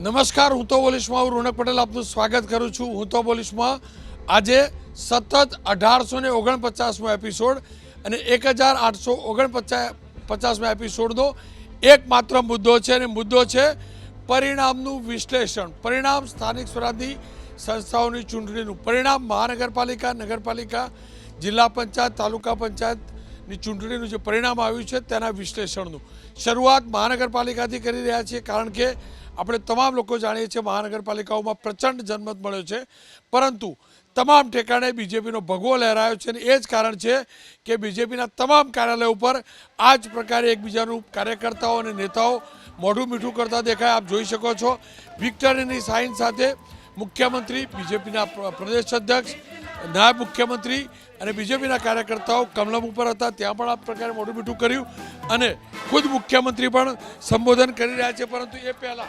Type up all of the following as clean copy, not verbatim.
નમસ્કાર, હું તો બોલીશમાં હું રોનક પટેલ આપનું સ્વાગત કરું છું। હું તો બોલીશમાં આજે સતત 1849મો એપિસોડ અને 1849મો એપિસોડનો એકમાત્ર મુદ્દો છે અને મુદ્દો છે પરિણામનું વિશ્લેષણ। પરિણામ સ્થાનિક સ્વરાજની સંસ્થાઓની ચૂંટણીનું પરિણામ, મહાનગરપાલિકા, નગરપાલિકા, જિલ્લા પંચાયત, તાલુકા પંચાયતની ચૂંટણીનું જે પરિણામ આવ્યું છે તેના વિશ્લેષણનું શરૂઆત મહાનગરપાલિકાથી કરી રહ્યા છીએ, કારણ કે આપણે તમામ લોકો જાણીએ છીએ મહાનગરપાલિકાઓમાં પ્રચંડ જનમત મળ્યો છે, પરંતુ તમામ ઠેકાણે બીજેપીનો ભગવો લહેરાયો છે અને એ જ કારણ છે કે બીજેપીના તમામ કાર્યાલયો ઉપર આ જ પ્રકારે એકબીજાનું કાર્યકર્તાઓ અને નેતાઓ મોઢું મીઠું કરતા દેખાય। આપ જોઈ શકો છો વિક્ટરીની સાઇન સાથે મુખ્યમંત્રી, બીજેપીના પ્રદેશ અધ્યક્ષ, નાયબ મુખ્યમંત્રી અને બીજેપીના કાર્યકર્તાઓ કમલમ ઉપર હતા, ત્યાં પણ આ પ્રકારે મોઢું મીઠું કર્યું અને ખુદ મુખ્યમંત્રી પણ સંબોધન કરી રહ્યા છે। પરંતુ એ પહેલાં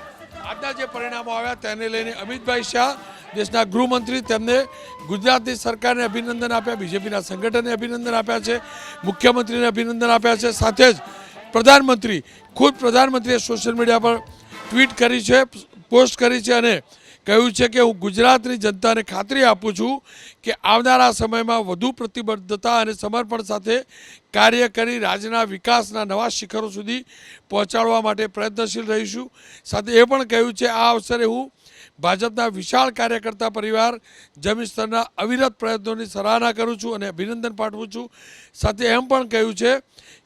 આજના જે પરિણામો આવ્યા તેને લઈને અમિતભાઈ શાહ, દેશના ગૃહમંત્રી, તેમને ગુજરાતની સરકારને અભિનંદન આપ્યા, બીજેપીના સંગઠનને અભિનંદન આપ્યા છે, મુખ્યમંત્રીને અભિનંદન આપ્યા છે। સાથે જ ખુદ પ્રધાનમંત્રીએ સોશિયલ મીડિયા પર ટ્વીટ કરી છે, પોસ્ટ કરી છે અને કહ્યું છે કે હું ગુજરાતની જનતાને ખાતરી આપું છું કે આવનારા સમયમાં વધુ પ્રતિબદ્ધતા અને સમર્પણ સાથે કાર્ય કરી રાજ્યના વિકાસના નવા શિખરો સુધી પહોંચાડવા માટે પ્રયત્નશીલ રહીશું। સાથે એ પણ કહ્યું છે આ અવસરે હું ભાજપના વિશાળ કાર્યકર્તા પરિવાર જમીન સ્તરના અવિરત પ્રયત્નોની સરાહના કરું છું અને અભિનંદન પાઠવું છું। સાથે એમ પણ કહ્યું છે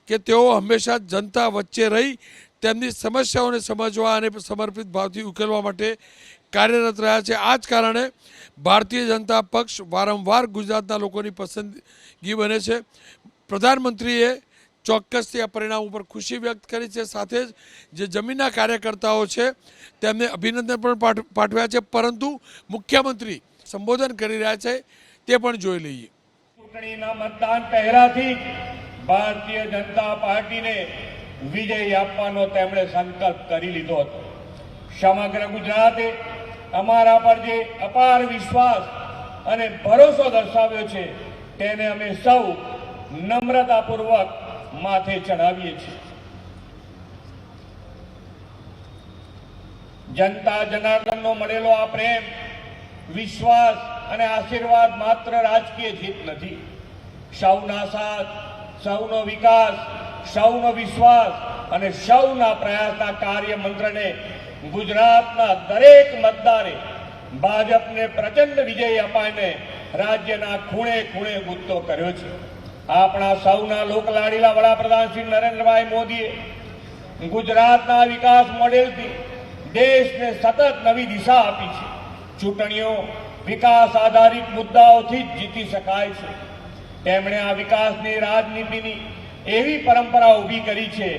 કે તેઓ હંમેશા જનતા વચ્ચે રહી તેમની સમસ્યાઓને સમજવા અને સમર્પિત ભાવથી ઉકેલવા માટે કાર્યરત રહ્યા છે। આ જ કારણે ભારતીય જનતા પક્ષ વારંવાર ગુજરાતના લોકોની પસંદગી બને છે। પ્રધાનમંત્રીએ ચોક્કસથી આ પરિણામ ઉપર ખુશી વ્યક્ત કરી છે। સાથે જ જે જમીનના કાર્યકર્તાઓ છે તેમને અભિનંદન પણ પાઠવ્યા છે, પરંતુ મુખ્યમંત્રી સંબોધન કરી રહ્યા છે તે પણ જોઈ લઈએ। ચૂંટણીના મતદાન પહેલાથી ભારતીય જનતા પાર્ટીને વિજય આપવાનો તેમણે સંકલ્પ કરી લીધો હતો। સમગ્ર ગુજરાતે અમારા પર જે અપાર વિશ્વાસ અને ભરોસો દર્શાવ્યો છે તેને અમે સૌ નમ્રતાપૂર્વક માથે ચડાવીએ છીએ। જનતા જનાર્દનનો મળેલો આ પ્રેમ, વિશ્વાસ અને આશીર્વાદ માત્ર રાજકીય જીત નથી, સૌના સાથ, સૌનો વિકાસ, સૌનો વિશ્વાસ અને સૌના પ્રયાસના કાર્ય મંત્રને ગુજરાતના દરેક મતદારે ભાજપને પ્રચંડ વિજય અપાઈને રાજ્યના ખૂણે ખૂણે ગુત્તો કર્યો છે। આપણા સૌના લોકલાડીલા વડાપ્રધાન શ્રી નરેન્દ્રભાઈ મોદીએ ગુજરાતના વિકાસ મોડેલથી દેશને સતત નવી દિશા આપી છે। ચૂંટણીઓ વિકાસ આધારિત મુદ્દાઓથી જ જીતી શકાય છે। તેમણે આ વિકાસની રાજનીતિની એવી પરંપરા ઊભી કરી છે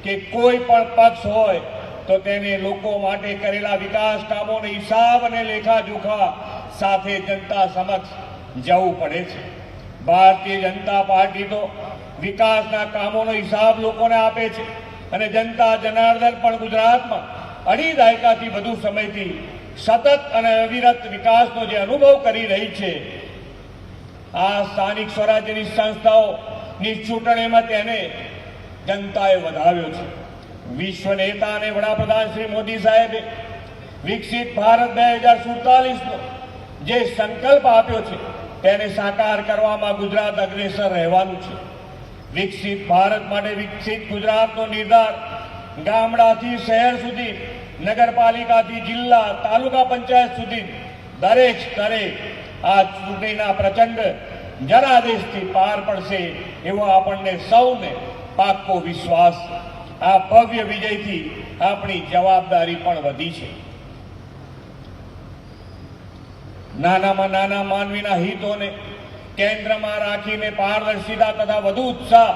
કે કોઈ પણ પક્ષ હોય તો તેને લોકો માટે કરેલા વિકાસ કામોનો હિસાબ અને લેખાજોખા સાથે જનતા સમક્ષ જવું પડે છે। ભારતીય જનતા પાર્ટી તો વિકાસના કામોનો હિસાબ લોકોને આપે છે અને જનતા જનાર્દન પણ ગુજરાતમાં 2.5 દાયકાથી વધુ સમયથી સતત અને અવિરત વિકાસનો જે અનુભવ કરી રહી છે, આ સ્થાનિક સ્વરાજ્યની સંસ્થાઓની ચૂંટણીમાં તેને જનતાએ વધાવ્યો છે। વિશ્વ નેતા અને વડાપ્રધાન શ્રી મોદી સાહેબે વિકસિત ભારત 2047નો જે સંકલ્પ આપ્યો છે તેને સાકાર કરવામાં ગુજરાત અગ્રેસર રહેવાનું છે। વિકસિત ભારત માટે વિકસિત ગુજરાતનો નિર્ધાર ગામડાથી શહેર સુધી, નગરપાલિકાથી જિલ્લા, તાલુકા પંચાયત સુધી દરેક સ્તરે આ ચૂંટણીના પ્રચંડ જનાદેશથી પાર પડશે એવો આપણને સૌને પાક્કો વિશ્વાસ છે। આ ભવ્ય વિજયથી આપણી જવાબદારી પણ વધી છે। નાનામાં નાના માનવીના હિતોને કેન્દ્રમાં રાખીને પારદર્શિતા તથા વધુ ઉત્સાહ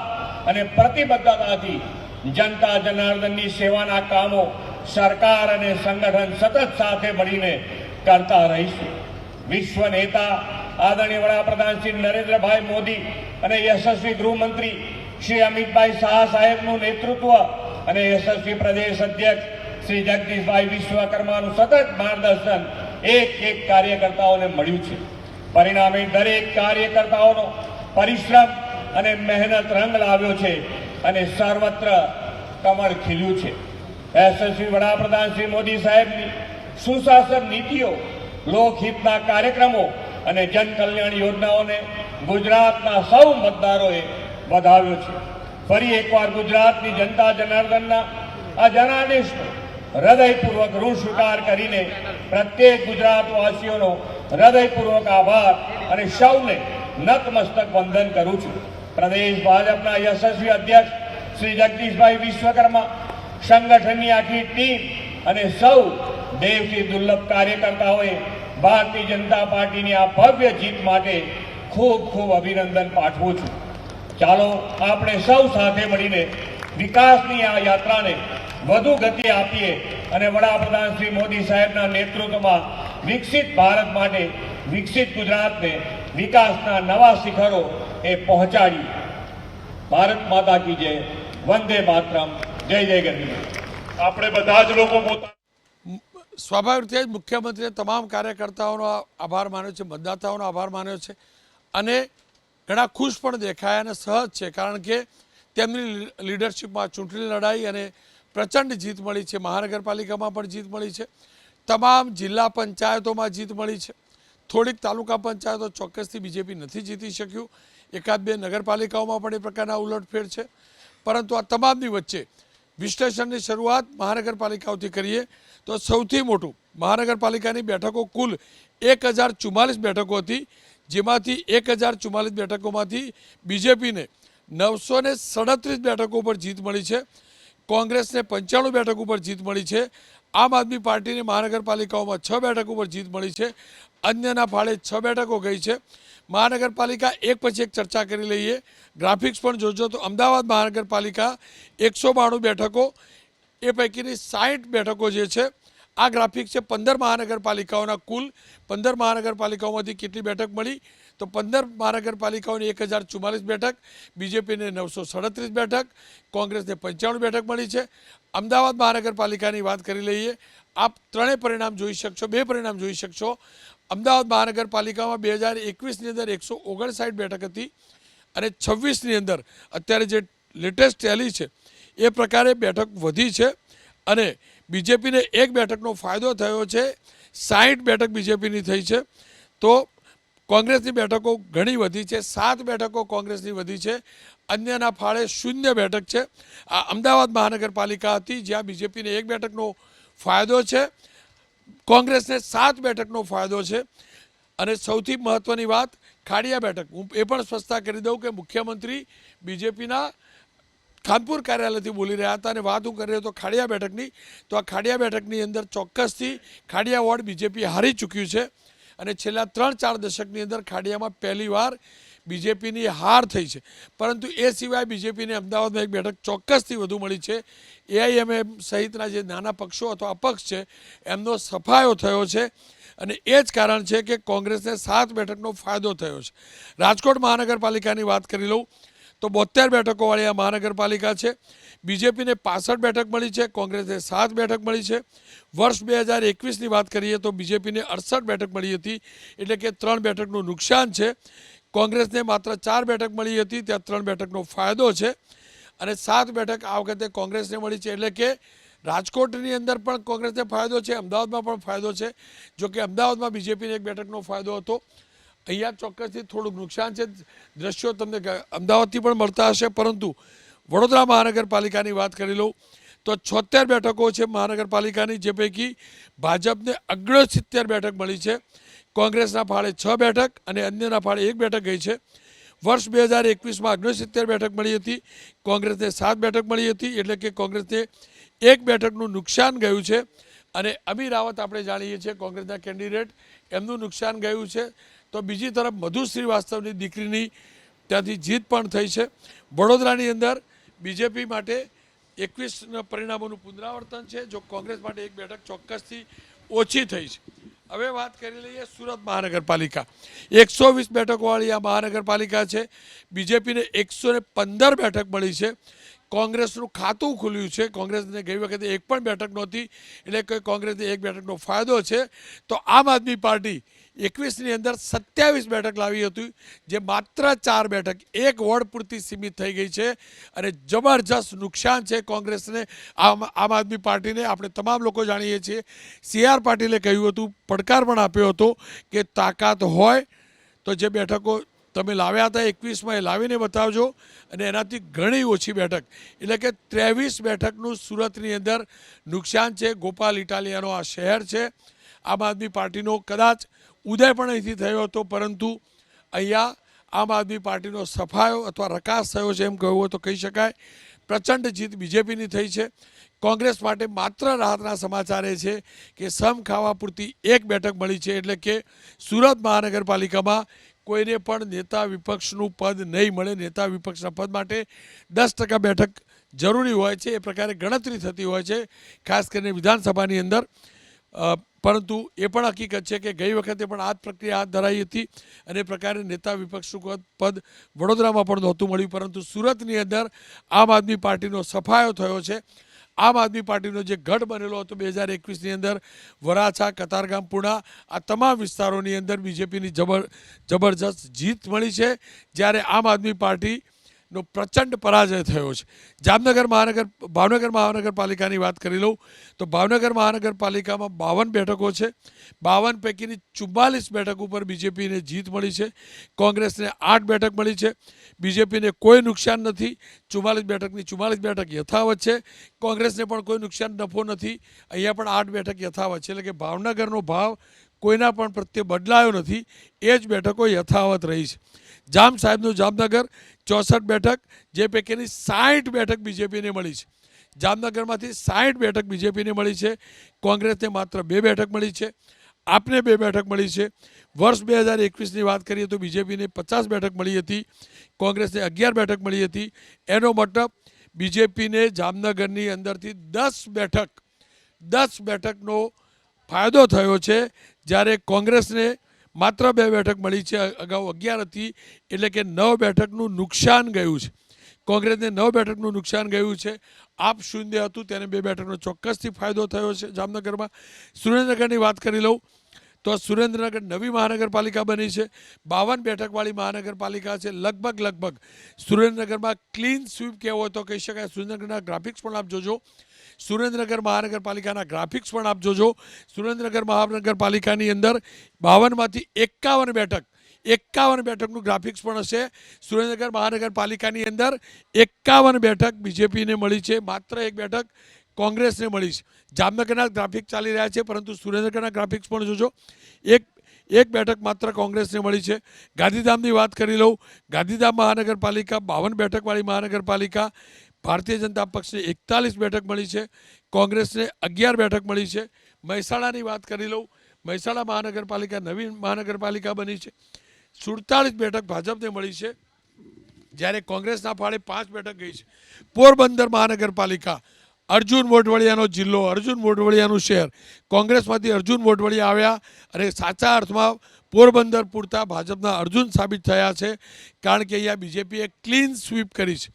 અને પ્રતિબદ્ધતાથી જનતા જનાર્દનની સેવાના કામો સરકાર અને સંગઠન સતત સાથે મળીને કરતા રહીશું। વિશ્વ નેતા આદરણીય વડાપ્રધાન શ્રી નરેન્દ્રભાઈ મોદી અને યશસ્વી ગૃહમંત્રી શ્રી અમિતભાઈ શાહ સાહેબનું નેતૃત્વ અને યશસ્વી પ્રદેશ અધ્યક્ષ શ્રી જગદીશભાઈ વિશ્વકર્માનું સતત માર્ગદર્શન એક કાર્યકર્તાઓને મળ્યું છે। પરિણામે દરેક કાર્યકર્તાઓનો પરિશ્રમ અને મહેનત રંગ લાવ્યો છે અને સર્વત્ર કમળ ખીલ્યું છે। યશસ્વી વડાપ્રધાન શ્રી મોદી સાહેબની સુશાસન નીતિઓ, લોકહિતના કાર્યક્રમો અને જનકલ્યાણ યોજનાઓને ગુજરાતના સૌ મતદારોએ વધાવ્યો છે. ફરી એકવાર ગુજરાતની જનતા જનાર્દનના આ જનાદેશનો હૃદયપૂર્વક ઋણ સ્વીકાર કરીને પ્રત્યેક ગુજરાતવાસીઓનો હૃદયપૂર્વક આભાર અને સૌને નતમસ્તક વંદન કરું છું. પ્રદેશ ભાજપના યશસ્વી અધ્યક્ષ શ્રી જગદીશભાઈ વિશ્વકર્મા, સંગઠનની આખી ટીમ અને સૌ દેવથી દુર્લભ કાર્યકર્તાઓએ ભારતીય જનતા પાર્ટીની આ ભવ્ય જીત માટે ખૂબ ખૂબ અભિનંદન પાઠવું છું. ચાલો આપણે સૌ સાથે મળીને વિકાસની આ યાત્રાને વધુ ગતિ આપીએ અને વડાપ્રધાન શ્રી મોદી સાહેબના નેતૃત્વમાં વિકસિત ભારત માટે વિકસિત ગુજરાતને વિકાસના નવા શિખરો એ પહોંચાડીએ. ભારત માતા કી જય. વંદે માતરમ. જય જય ગરવી. આપણે બધા જ લોકો પોતા સ્વાભાવિક રીતે જ મુખ્યમંત્રીએ તમામ કાર્યકર્તાઓનો આભાર માન્યો છે, મતદાતાઓનો આભાર માન્યો છે અને ઘણા ખુશ પણ દેખાયા અને સહજ છે, કારણ કે તેમની લીડરશિપમાં ચૂંટણી લડાઈ અને પ્રચંડ જીત મળી છે. મહાનગરપાલિકામાં પણ જીત મળી છે, તમામ જિલ્લા પંચાયતોમાં જીત મળી છે. થોડીક તાલુકા પંચાયતો ચોક્કસથી બીજેપી નથી જીતી શક્યું, એકાદ બે નગરપાલિકાઓમાં પણ એ પ્રકારના ઉલટફેર છે. પરંતુ આ તમામની વચ્ચે વિશ્લેષણની શરૂઆત મહાનગરપાલિકાઓથી કરીએ તો સૌથી મોટું મહાનગરપાલિકાની બેઠકો કુલ 1044 બેઠકો હતી, જેમાંથી 1044 બેઠકોમાંથી બીજેપીને 937 બેઠકો પર જીત મળી છે, કોંગ્રેસને 95 બેઠકો પર જીત મળી છે, આમ આદમી પાર્ટીને મહાનગરપાલિકાઓમાં 6 બેઠકો પર જીત મળી છે, અન્યના ફાળે 6 બેઠકો ગઈ છે. મહાનગરપાલિકા એક પછી એક ચર્ચા કરી લઈએ. ગ્રાફિક્સ પણ જોજો તો અમદાવાદ મહાનગરપાલિકા 192 બેઠકો, એ પૈકીની 60 બેઠકો જે છે આ ગ્રાફિક્સ છે 15 મહાનગરપાલિકાઓના કુલ 15 મહાનગરપાલિકાઓમાંથી કેટલી બેઠક મળી તો 15 મહાનગરપાલિકાઓની 1044 બેઠક, બીજેપીને 937 બેઠક, કોંગ્રેસને 95 બેઠક મળી છે. અમદાવાદ મહાનગરપાલિકાની વાત કરી લઈએ. આપ ત્રણેય પરિણામ જોઈ શકશો, બે પરિણામ જોઈ શકશો. અમદાવાદ મહાનગરપાલિકામાં 2021ની અંદર 159 બેઠક હતી અને 26ની અંદર અત્યારે જે લેટેસ્ટ ટેલી છે એ પ્રકારે બેઠક વધી છે અને બીજેપીને એક બેઠકનો ફાયદો થયો છે. 60 બેઠક બીજેપીની થઈ છે તો કોંગ્રેસની બેઠકો ઘણી વધી છે, 7 બેઠકો કોંગ્રેસની વધી છે, અન્યના ફાળે 0 બેઠક છે. આ અમદાવાદ મહાનગરપાલિકા હતી જ્યાં બીજેપીને એક બેઠકનો ફાયદો છે, કોંગ્રેસને 7 બેઠકનો ફાયદો છે. અને સૌથી મહત્વની વાત ખાડિયા બેઠક, હું એ પણ સ્પષ્ટતા કરી દઉં કે મુખ્યમંત્રી બીજેપીના ખાનપુર કાર્યાલયથી બોલી રહ્યા હતા અને વાત હું કરી રહ્યો તો ખાડિયા બેઠકની, તો આ ખાડિયા બેઠકની અંદર ચોક્કસથી ખાડિયા વોર્ડ બીજેપી હારી ચૂક્યું છે અને છેલ્લા 3-4 દશકની અંદર ખાડિયામાં પહેલીવાર બીજેપીની હાર થઈ છે. પરંતુ એ સિવાય બીજેપીને અમદાવાદમાં એક બેઠક ચોક્કસથી વધુ મળી છે. એઆઈએમએમ સહિતના જે નાના પક્ષો અથવા અપક્ષ છે એમનો સફાયો થયો છે અને એ જ કારણ છે કે કોંગ્રેસને 7 બેઠકનો ફાયદો થયો છે. રાજકોટ મહાનગરપાલિકાની વાત કરી લઉં તો 72 બેઠકોવાળી આ મહાનગરપાલિકા છે. બીજેપીને 65 બેઠક મળી છે, કોંગ્રેસને 7 બેઠક મળી છે. વર્ષ 2021ની વાત કરીએ તો બીજેપીને 68 બેઠક મળી હતી, એટલે કે 3 બેઠકનું નુકસાન છે. કોંગ્રેસને માત્ર 4 બેઠક મળી હતી, ત્યાં 3 બેઠકનો ફાયદો છે અને 7 બેઠક આ વખતે કોંગ્રેસને મળી છે. એટલે કે રાજકોટની અંદર પણ કોંગ્રેસને ફાયદો છે, અમદાવાદમાં પણ ફાયદો છે. જો કે અમદાવાદમાં બીજેપીને એક બેઠકનો ફાયદો હતો, અહીંયા ચોક્કસથી થોડુંક નુકસાન છે. દ્રશ્યો તમને અમદાવાદથી પણ મળતા હશે. પરંતુ વડોદરા મહાનગરપાલિકાની વાત કરી લઉં તો 76 બેઠકો છે મહાનગરપાલિકાની, જે પૈકી ભાજપને 69 બેઠક મળી છે, કોંગ્રેસના ફાળે 6 બેઠક અને અન્યના ફાળે 1 બેઠક ગઈ છે. વર્ષ 2021માં 69 બેઠક મળી હતી, કોંગ્રેસને 7 બેઠક મળી હતી, એટલે કે કોંગ્રેસને 1 બેઠકનું નુકસાન ગયું છે. અને અમી રાવત આપણે જાણીએ છીએ કોંગ્રેસના કેન્ડિડેટ, એમનું નુકસાન ગયું છે. તો બીજી તરફ મધુ શ્રીવાસ્તવની દીકરીની ત્યાંથી જીત પણ થઈ છે. વડોદરાની અંદર બીજેપી માટે 21 પરિણામોનું પુનરાવર્તન છે, જો કોંગ્રેસ માટે 1 બેઠક ચોક્કસથી ઓછી થઈ છે. હવે વાત કરી લઈએ સુરત મહાનગરપાલિકા. 120 બેઠકોવાળી આ મહાનગરપાલિકા છે. બીજેપીને 115 બેઠક મળી છે. કોંગ્રેસનું ખાતું ખુલ્યું છે, કોંગ્રેસને ગઈ વખતે એક પણ બેઠક નહોતી, એટલે કે કોંગ્રેસને 1 બેઠકનો ફાયદો છે. તો આમ આદમી પાર્ટી 21ની અંદર 27 બેઠક લાવી હતી, જે માત્ર 4 બેઠક એક વોર્ડ પૂરતી સીમિત થઈ ગઈ છે અને જબરજસ્ત નુકસાન છે કોંગ્રેસને, આમ આદમી પાર્ટીને. આપણે તમામ લોકો જાણીએ છીએ CR પાટીલે કહ્યું હતું, પડકાર પણ આપ્યો હતો કે તાકાત હોય તો જે બેઠકો તમે લાવ્યા હતા 21માં એ લાવીને બતાવજો, અને એનાથી ઘણી ઓછી બેઠક એટલે કે 23 બેઠકનું સુરતની અંદર નુકસાન છે. ગોપાલ ઇટાલિયાનો આ શહેર છે. આમ આદમી પાર્ટીનો કદાચ ઉદય પણ અહીંથી થયો હતો, પરંતુ અહીંયા આમ આદમી પાર્ટીનો સફાયો અથવા રકાસ થયો છે એમ કહ્યું હોય તો કહી શકાય. પ્રચંડ જીત બીજેપીની થઈ છે. કોંગ્રેસ માટે માત્ર રાહતના સમાચાર એ છે કે સમ ખાવા પૂરતી એક બેઠક મળી છે, એટલે કે સુરત મહાનગરપાલિકામાં કોઈને પણ નેતા વિપક્ષનું પદ નહીં મળે. નેતા વિપક્ષના પદ માટે 10% બેઠક જરૂરી હોય છે, એ પ્રકારે ગણતરી થતી હોય છે, ખાસ કરીને વિધાનસભાની અંદર. પરંતુ એ પણ હકીકત છે કે ગઈ વખતે પણ આ જ પ્રક્રિયા હાથ ધરાઈ હતી અને એ પ્રકારે નેતા વિપક્ષનું પદ વડોદરામાં પણ નહોતું મળ્યું, પરંતુ સુરતની અંદર આમ આદમી પાર્ટીનો સફાયો થયો છે. આમ આદમી પાર્ટીનો જે ગઢ બનેલો હતો 2021ની અંદર, વરાછા, કતારગામ, પુણા, આ તમામ વિસ્તારોની અંદર બીજેપીની જબરજસ્ત જીત મળી છે, જ્યારે આમ આદમી પાર્ટીનો પ્રચંડ પરાજય થયો છે. ભાવનગર મહાનગરપાલિકાની વાત કરી લઉં તો ભાવનગર મહાનગરપાલિકામાં 52 બેઠકો છે. 52 પૈકીની 44 બેઠક ઉપર બીજેપીને જીત મળી છે. કોંગ્રેસને 8 બેઠક મળી છે. બીજેપીને કોઈ નુકસાન નથી. 44 બેઠકની 44 બેઠક યથાવત છે. કોંગ્રેસને પણ કોઈ નુકસાન નફો નથી. અહીંયા પણ 8 બેઠક યથાવત છે, એટલે કે ભાવનગરનો ભાવ કોઈના પણ પ્રત્યે બદલાયો નથી. એ જ બેઠકો યથાવત રહી છે. જામ સાહેબનું જામનગર 64 બેઠક, જે પૈકીની 60 બેઠક બીજેપીને મળી છે. જામનગરમાંથી 60 બેઠક બીજેપીને મળી છે. કોંગ્રેસને માત્ર 2 બેઠક મળી છે. આપને 2 બેઠક મળી છે. વર્ષ 2021ની વાત કરીએ તો બીજેપીને 50 બેઠક મળી હતી, કોંગ્રેસને 11 બેઠક મળી હતી. એનો મતલબ બીજેપીને જામનગરની અંદરથી 10 બેઠકનો ફાયદો થયો છે, જ્યારે કોંગ્રેસને માત્ર 2 બેઠક મળી છે. અગાઉ 11 હતી, એટલે કે 9 બેઠકનું નુકસાન ગયું છે. કોંગ્રેસને 9 બેઠકનું નુકસાન ગયું છે. આપ શૂન્ય હતું, તેને 2 બેઠકનો ચોક્કસથી ફાયદો થયો છે જામનગરમાં. સુરેન્દ્રનગરની વાત કરી લઉં તો સુરેન્દ્રનગર નવી મહાનગરપાલિકા બની છે. 52 બેઠકવાળી મહાનગરપાલિકા છે. લગભગ સુરેન્દ્રનગરમાં ક્લીન સ્વીપ કહેવો હોય તો કહી શકાય. સુરેન્દ્રનગરના ગ્રાફિક્સ પણ આપ જોજો. સુરેન્દ્રનગર મહાનગરપાલિકાના ગ્રાફિક્સ પણ આપ જોજો. સુરેન્દ્રનગર મહાનગરપાલિકાની અંદર 52માંથી 51 બેઠકનું ગ્રાફિક્સ પણ હશે. સુરેન્દ્રનગર મહાનગરપાલિકાની અંદર 51 બેઠક બીજેપીને મળી છે, માત્ર 1 બેઠક કોંગ્રેસને મળી છે. જામનગરના ગ્રાફિક્સ ચાલી રહ્યા છે, પરંતુ સુરેન્દ્રનગરના ગ્રાફિક્સ પણ જોજો. એક બેઠક માત્ર કોંગ્રેસને મળી છે. ગાંધીધામની વાત કરી લઉં. ગાંધીધામ મહાનગરપાલિકા 52 બેઠકવાળી મહાનગરપાલિકા. ભારતીય જનતા પક્ષને 41 બેઠક મળી છે, કોંગ્રેસને 11 બેઠક મળી છે. મહેસાણાની વાત કરી લઉં. મહેસાણા મહાનગરપાલિકા નવી મહાનગરપાલિકા બની છે. 47 બેઠક ભાજપને મળી છે, જ્યારે કોંગ્રેસના ફાળે 5 બેઠક ગઈ છે. પોરબંદર મહાનગરપાલિકા, અર્જુન મોઢવાડિયાનો જિલ્લો, અર્જુન મોઢવાડિયાનું શહેર. કોંગ્રેસમાંથી અર્જુન મોઢવાડિયા આવ્યા અને સાચા અર્થમાં પોરબંદર પૂરતા ભાજપના અર્જુન સાબિત થયા છે, કારણ કે અહીંયા બીજેપીએ ક્લીન સ્વીપ કરી છે.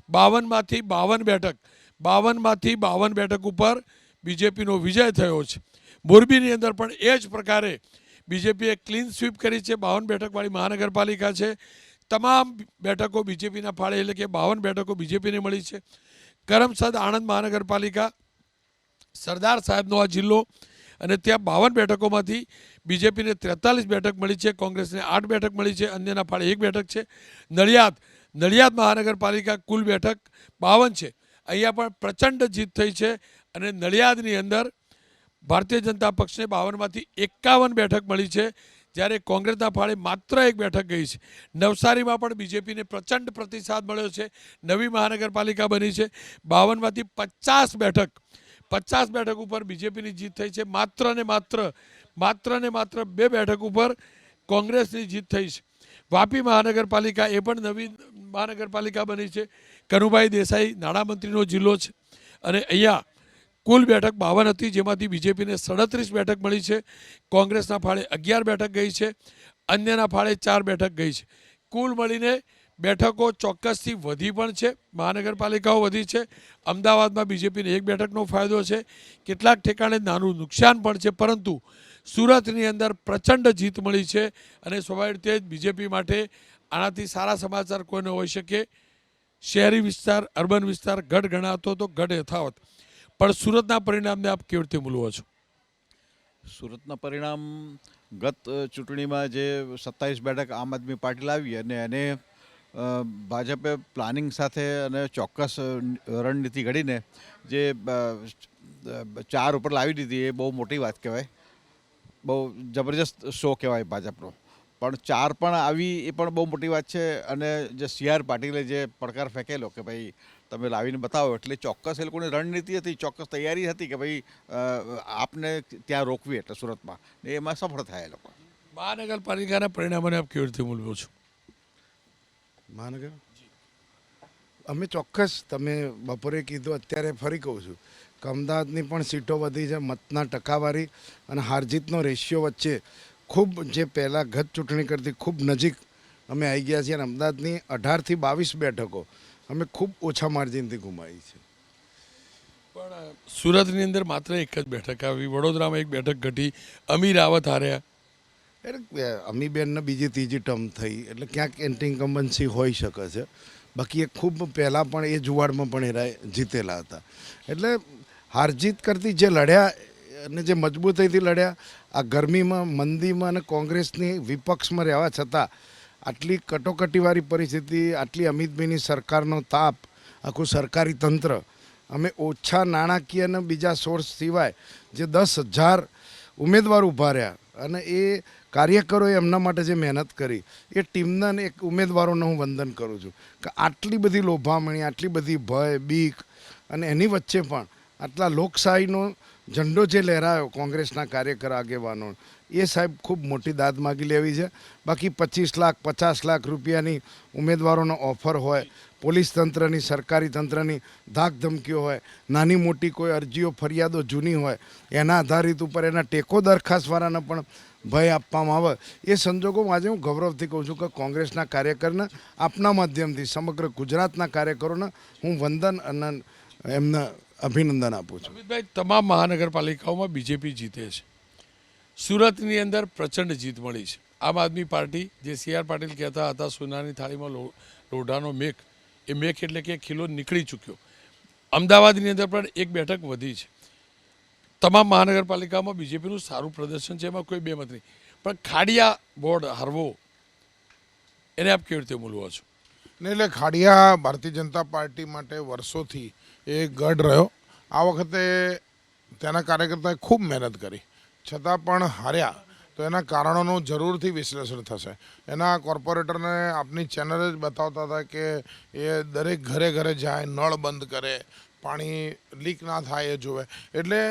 52માંથી 52 બેઠક ઉપર બીજેપીનો વિજય થયો છે. મોરબીની અંદર પણ એ જ પ્રકારે બીજેપીએ ક્લીન સ્વીપ કરી છે. 52 બેઠકવાળી મહાનગરપાલિકા છે. તમામ બેઠકો બીજેપીના ફાળે, એટલે કે 52 બેઠકો બીજેપીને મળી છે. કરમસદ આણંદ મહાનગરપાલિકા, સરદાર સાહેબનો આ જિલ્લો, અને ત્યાં 52 બેઠકોમાંથી બીજેપીને 43 બેઠક મળી છે, કોંગ્રેસને 8 બેઠક મળી છે, અન્યના ફાળે 1 બેઠક છે. નડિયાદ મહાનગરપાલિકા કુલ બેઠક 52 છે. અહીંયા પણ પ્રચંડ જીત થઈ છે અને નડિયાદની અંદર ભારતીય જનતા પક્ષને 52માંથી 51 બેઠક મળી છે, જ્યારે કોંગ્રેસના ફાળે માત્ર 1 બેઠક ગઈ છે. નવસારીમાં પણ બીજેપીને પ્રચંડ પ્રતિસાદ મળ્યો છે. નવી મહાનગરપાલિકા બની છે. 52માંથી 50 બેઠક ઉપર બીજેપીની જીત થઈ છે. માત્ર ને માત્ર 2 બેઠક ઉપર કોંગ્રેસની જીત થઈ છે. વાપી મહાનગરપાલિકા એ પણ નવી મહાનગરપાલિકા બની છે. કનુભાઈ દેસાઈ નાણામંત્રીનો જિલ્લો છે અને અહીંયા કુલ બેઠક 52 હતી, જેમાંથી બીજેપીને 37 બેઠક મળી છે. કોંગ્રેસના ફાળે 11 બેઠક ગઈ છે, અન્યના ફાળે 4 બેઠક ગઈ છે. કુલ મળીને બેઠકો ચોક્કસથી વધી પણ છે, મહાનગરપાલિકાઓ વધી છે. અમદાવાદમાં બીજેપીને 1 બેઠકનો ફાયદો છે. કેટલાક ઠેકાણે નાનું નુકસાન પણ છે, પરંતુ સુરતની અંદર પ્રચંડ જીત મળી છે અને સ્વાભાવિક રીતે જ બીજેપી માટે આનાથી સારા સમાચાર કોઈને હોઈ શકે. શહેરી વિસ્તાર, અર્બન વિસ્તાર ગઢ ગણાતો તો ગઢ યથાવત, પણ સુરતના પરિણામને આપ કેવી રીતે મૂલવો છો? સુરતના પરિણામ ગત ચૂંટણીમાં જે 27 બેઠક આમ આદમી પાર્ટી લાવી અને એને ભાજપે પ્લાનિંગ સાથે અને ચોક્કસ રણનીતિ ઘડીને જે 4 ઉપર લાવી દીધી એ બહુ મોટી વાત કહેવાય, બહુ જબરજસ્ત શો કહેવાય ભાજપનો. પણ 4 પણ આવી એ પણ બહુ મોટી વાત છે. અને જે CR પાટીલે જે પડકાર ફેંકેલો કે ભાઈ તમે લાવીને બતાવો, એટલે ચોક્કસ એ લોકોની રણનીતિ હતી, ચોક્કસ તૈયારી હતી કે ભાઈ આપને ત્યાં રોકવી એટલે સુરતમાં, ને એમાં સફળ થયા એ લોકો. મહાનગરપાલિકાના પરિણામોને આપ કેવી રીતે મૂલવો છો? મહાનગર અમે ચોક્કસ, તમે બપોરે કીધું અત્યારે ફરી કહું છું કે અમદાવાદની પણ સીટો વધી છે. મતના ટકાવારી અને હારજીતનો રેશિયો વચ્ચે ખૂબ, જે પહેલાં ગત ચૂંટણી કરતી ખૂબ નજીક અમે આવી ગયા છીએ. અને અમદાવાદની 18 થી 22 બેઠકો અમે ખૂબ ઓછા માર્જિનથી ગુમાવી છે. પણ સુરતની અંદર માત્ર એક જ બેઠક આવી, વડોદરામાં એક બેઠક ઘટી, અમીર રાવત હાર્યા. એટલે અમીબેનને બીજી ત્રીજી ટર્મ થઈ એટલે ક્યાંક એન્ટી ઇન્કમ્બન્સી હોઈ શકે છે. બાકી એ ખૂબ પહેલાં પણ એ જુવાડમાં પણ એ જીતેલા હતા. એટલે હારજીત કરતી જે લડ્યા અને જે મજબૂતાઈથી લડ્યા, આ ગરમીમાં, મંદીમાં અને કોંગ્રેસની વિપક્ષમાં રહેવા છતાં આટલી કટોકટીવાળી પરિસ્થિતિ, આટલી અમિતભાઈની સરકારનો તાપ, આખું સરકારી તંત્ર, અમે ઓછા નાણાકીય અને બીજા સોર્સ સિવાય જે 10,000 ઉમેદવાર ઊભા રહ્યા અને એ કાર્યકરોએ એમના માટે જે મહેનત કરી, એ ટીમના અને એક ઉમેદવારોને હું વંદન કરું છું કે આટલી બધી લોભામણી, આટલી બધી ભય, બીક અને એની વચ્ચે પણ આટલા લોકશાહીનો ઝંડો જે લહેરાયો કોંગ્રેસના કાર્યકર આગેવાનો, એ સાહેબ ખૂબ મોટી દાદ માગી લેવી છે. બાકી 25 લાખ 50 લાખ રૂપિયાની ઉમેદવારોનો ઓફર હોય, પોલીસ તંત્રની, સરકારી તંત્રની ધાક ધમકીઓ હોય, નાની મોટી કોઈ અરજીઓ, ફરિયાદો જૂની હોય, એના આધારિત ઉપર એના ટેકો દરખાસ્તવાળાને પણ ભય આપવામાં આવે, એ સંજોગોમાં આજે હું ગૌરવથી કહું છું કે કોંગ્રેસના કાર્યકરને આપના માધ્યમથી સમગ્ર ગુજરાતના કાર્યકરોને હું વંદન અને એમને અભિનંદન આપું છું. અમિતભાઈ, તમામ મહાનગરપાલિકાઓમાં બીજેપી જીતે છે. સુરતની અંદર પ્રચંડ જીત મળી છે. આમ આદમી પાર્ટી, જે CR પાટીલ કહેતા હતા સોનાની થાળીમાં લોઢાનો મેઘ, એ મેઘ એટલે કે ખીલો નીકળી ચૂક્યો. અમદાવાદની અંદર પણ એક બેઠક વધી છે. તમામ મહાનગરપાલિકામાં બીજેપીનું સારું પ્રદર્શન છે, એમાં કોઈ બેમત નહીં. પણ ખાડિયા બોર્ડ હારવો, એને આપ કેવી રીતે મૂલવો છો? ને એટલે ખાડિયા ભારતીય જનતા પાર્ટી માટે વર્ષોથી એ ગઢ રહ્યો. આ વખતે તેના કાર્યકર્તાએ ખૂબ મહેનત કરી છતાં પણ હાર્યા, તો એના કારણોનું જરૂરથી વિશ્લેષણ થશે. એના કોર્પોરેટરને આપની ચેનલ જ બતાવતા હતા કે એ દરેક ઘરે ઘરે જાય, નળ બંધ કરે, પાણી લીક ના થાય એ જોવે. એટલે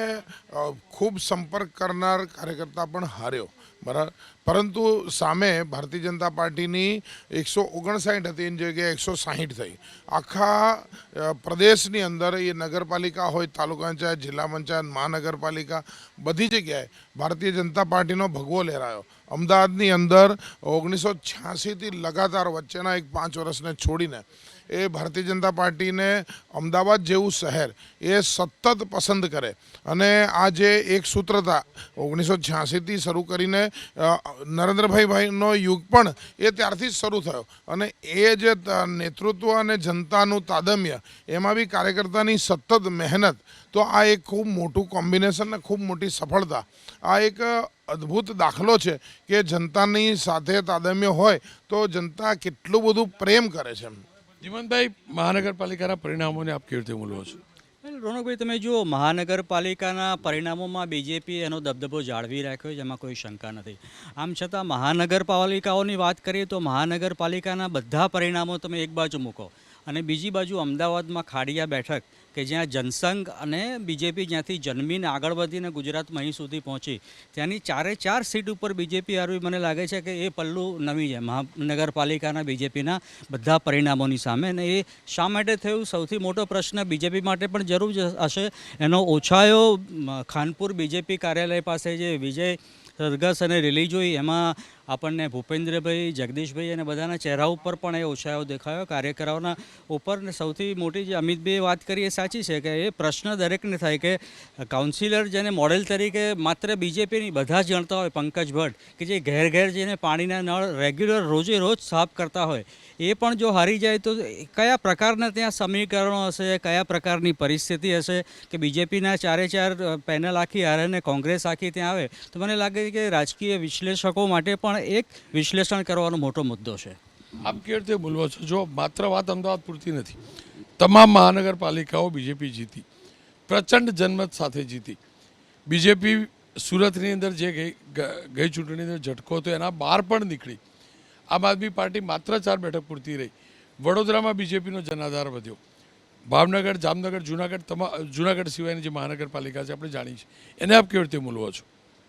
ખૂબ સંપર્ક કરનાર કાર્યકર્તા પણ હાર્યો, બરાબર. પરંતુ સામે ભારતીય જનતા પાર્ટીની 159 હતી, એની જગ્યાએ 160 થઈ. આખા પ્રદેશની અંદર એ નગરપાલિકા હોય, તાલુકા પંચાયત, જિલ્લા પંચાયત, મહાનગરપાલિકા, બધી જગ્યાએ ભારતીય જનતા પાર્ટીનો ભગવો લહેરાયો. અમદાવાદની અંદર 1986થી લગાતાર વચ્ચેના એક 5 વર્ષને છોડીને એ ભારતીય જનતા પાર્ટીને અમદાવાદ જેવું શહેર એ સતત પસંદ કરે. અને આ જે એક સૂત્રતા 1986થી શરૂ કરીને નરેન્દ્રભાઈનો યુગ પણ એ ત્યારથી જ શરૂ થયો. અને એ જે નેતૃત્વ અને જનતાનું તાદમ્ય, એમાં બી કાર્યકર્તાની સતત મહેનત, તો આ એક ખૂબ મોટું કોમ્બિનેશન ને ખૂબ મોટી સફળતા. આ એક અદ્ભુત દાખલો છે કે જનતાની સાથે તાદમ્ય હોય તો જનતા કેટલું બધું પ્રેમ કરે છે. જીવનભાઈ, મહાનગરપાલિકાના પરિણામોને આપ કેવી રીતે મૂલવો છો? રોનકભાઈ, તમે જુઓ, મહાનગરપાલિકાના પરિણામોમાં બીજેપી એનો દબદબો જાળવી રાખ્યો છે, એમાં કોઈ શંકા નથી. આમ છતાં મહાનગરપાલિકાઓની વાત કરીએ તો મહાનગરપાલિકાના બધા પરિણામો તમે એક બાજુ મૂકો અને બીજી બાજુ અમદાવાદમાં ખાડિયા બેઠક, કે જ્યાં જનસંઘ અને બીજેપી જ્યાંથી જન્મીને આગળ વધીને ગુજરાતમાં અહીં સુધી પહોંચી, ત્યાંની 4 સીટ ઉપર બીજેપી હારવી, મને લાગે છે કે એ પલ્લું નવી છે મહાનગરપાલિકાના બીજેપીના બધા પરિણામોની સામે. અને એ શા માટે થયું, સૌથી મોટો પ્રશ્ન બીજેપી માટે પણ જરૂર હશે. એનો ઓછાયો ખાનપુર બીજેપી કાર્યાલય પાસે જે વિજય સરઘસ અને રેલી જોઈ, એમાં આપણને ભૂપેન્દ્રભાઈ, જગદીશભાઈ અને બધાના ચહેરા ઉપર પણ એ ઉત્સાહ દેખાયો કાર્યકરોના ઉપર. ને સૌથી મોટી જે અમિતભાઈએ વાત કરી એ સાચી છે કે એ પ્રશ્ન દરેકને થાય કે કાઉન્સિલર જેને મોડેલ તરીકે માત્ર બીજેપીની બધા જ ગણતા હોય, પંકજ ભટ્ટ કે જે ઘેર ઘેર જઈને પાણીના નળ રેગ્યુલર રોજે રોજ સાફ કરતા હોય, એ પણ જો હારી જાય તો કયા પ્રકારના ત્યાં સમીકરણો હશે, કયા પ્રકારની પરિસ્થિતિ હશે કે બીજેપીના ચારે ચાર પેનલ આખી હારે અને કોંગ્રેસ આખી ત્યાં આવે. તો મને લાગે કે રાજકીય વિશ્લેષકો માટે પણ એક વિશ્લેષણ કરવાનો મોટો મુદ્દો છે. આપ કેવી રીતે બોલવો છો? જો માત્ર વાત અમદાવાદ પૂરતી નથી, તમામ મહાનગરપાલિકાઓ બીજેપી જીતી, પ્રચંડ જનમત સાથે જીતી. બીજેપી સુરતની અંદર જે ગઈ ચૂંટણીનો ઝટકો હતો એના બહાર પણ નીકળી. આમ આદમી પાર્ટી માત્ર 4 બેઠક પૂરતી રહી. વડોદરામાં બીજેપીનો જનાધાર વધ્યો. ભાવનગર, જામનગર, જુનાગઢ સિવાયની જે મહાનગરપાલિકા છે આપણે જાણી છે, એને આપ કેવી રીતે મૂલવો છો?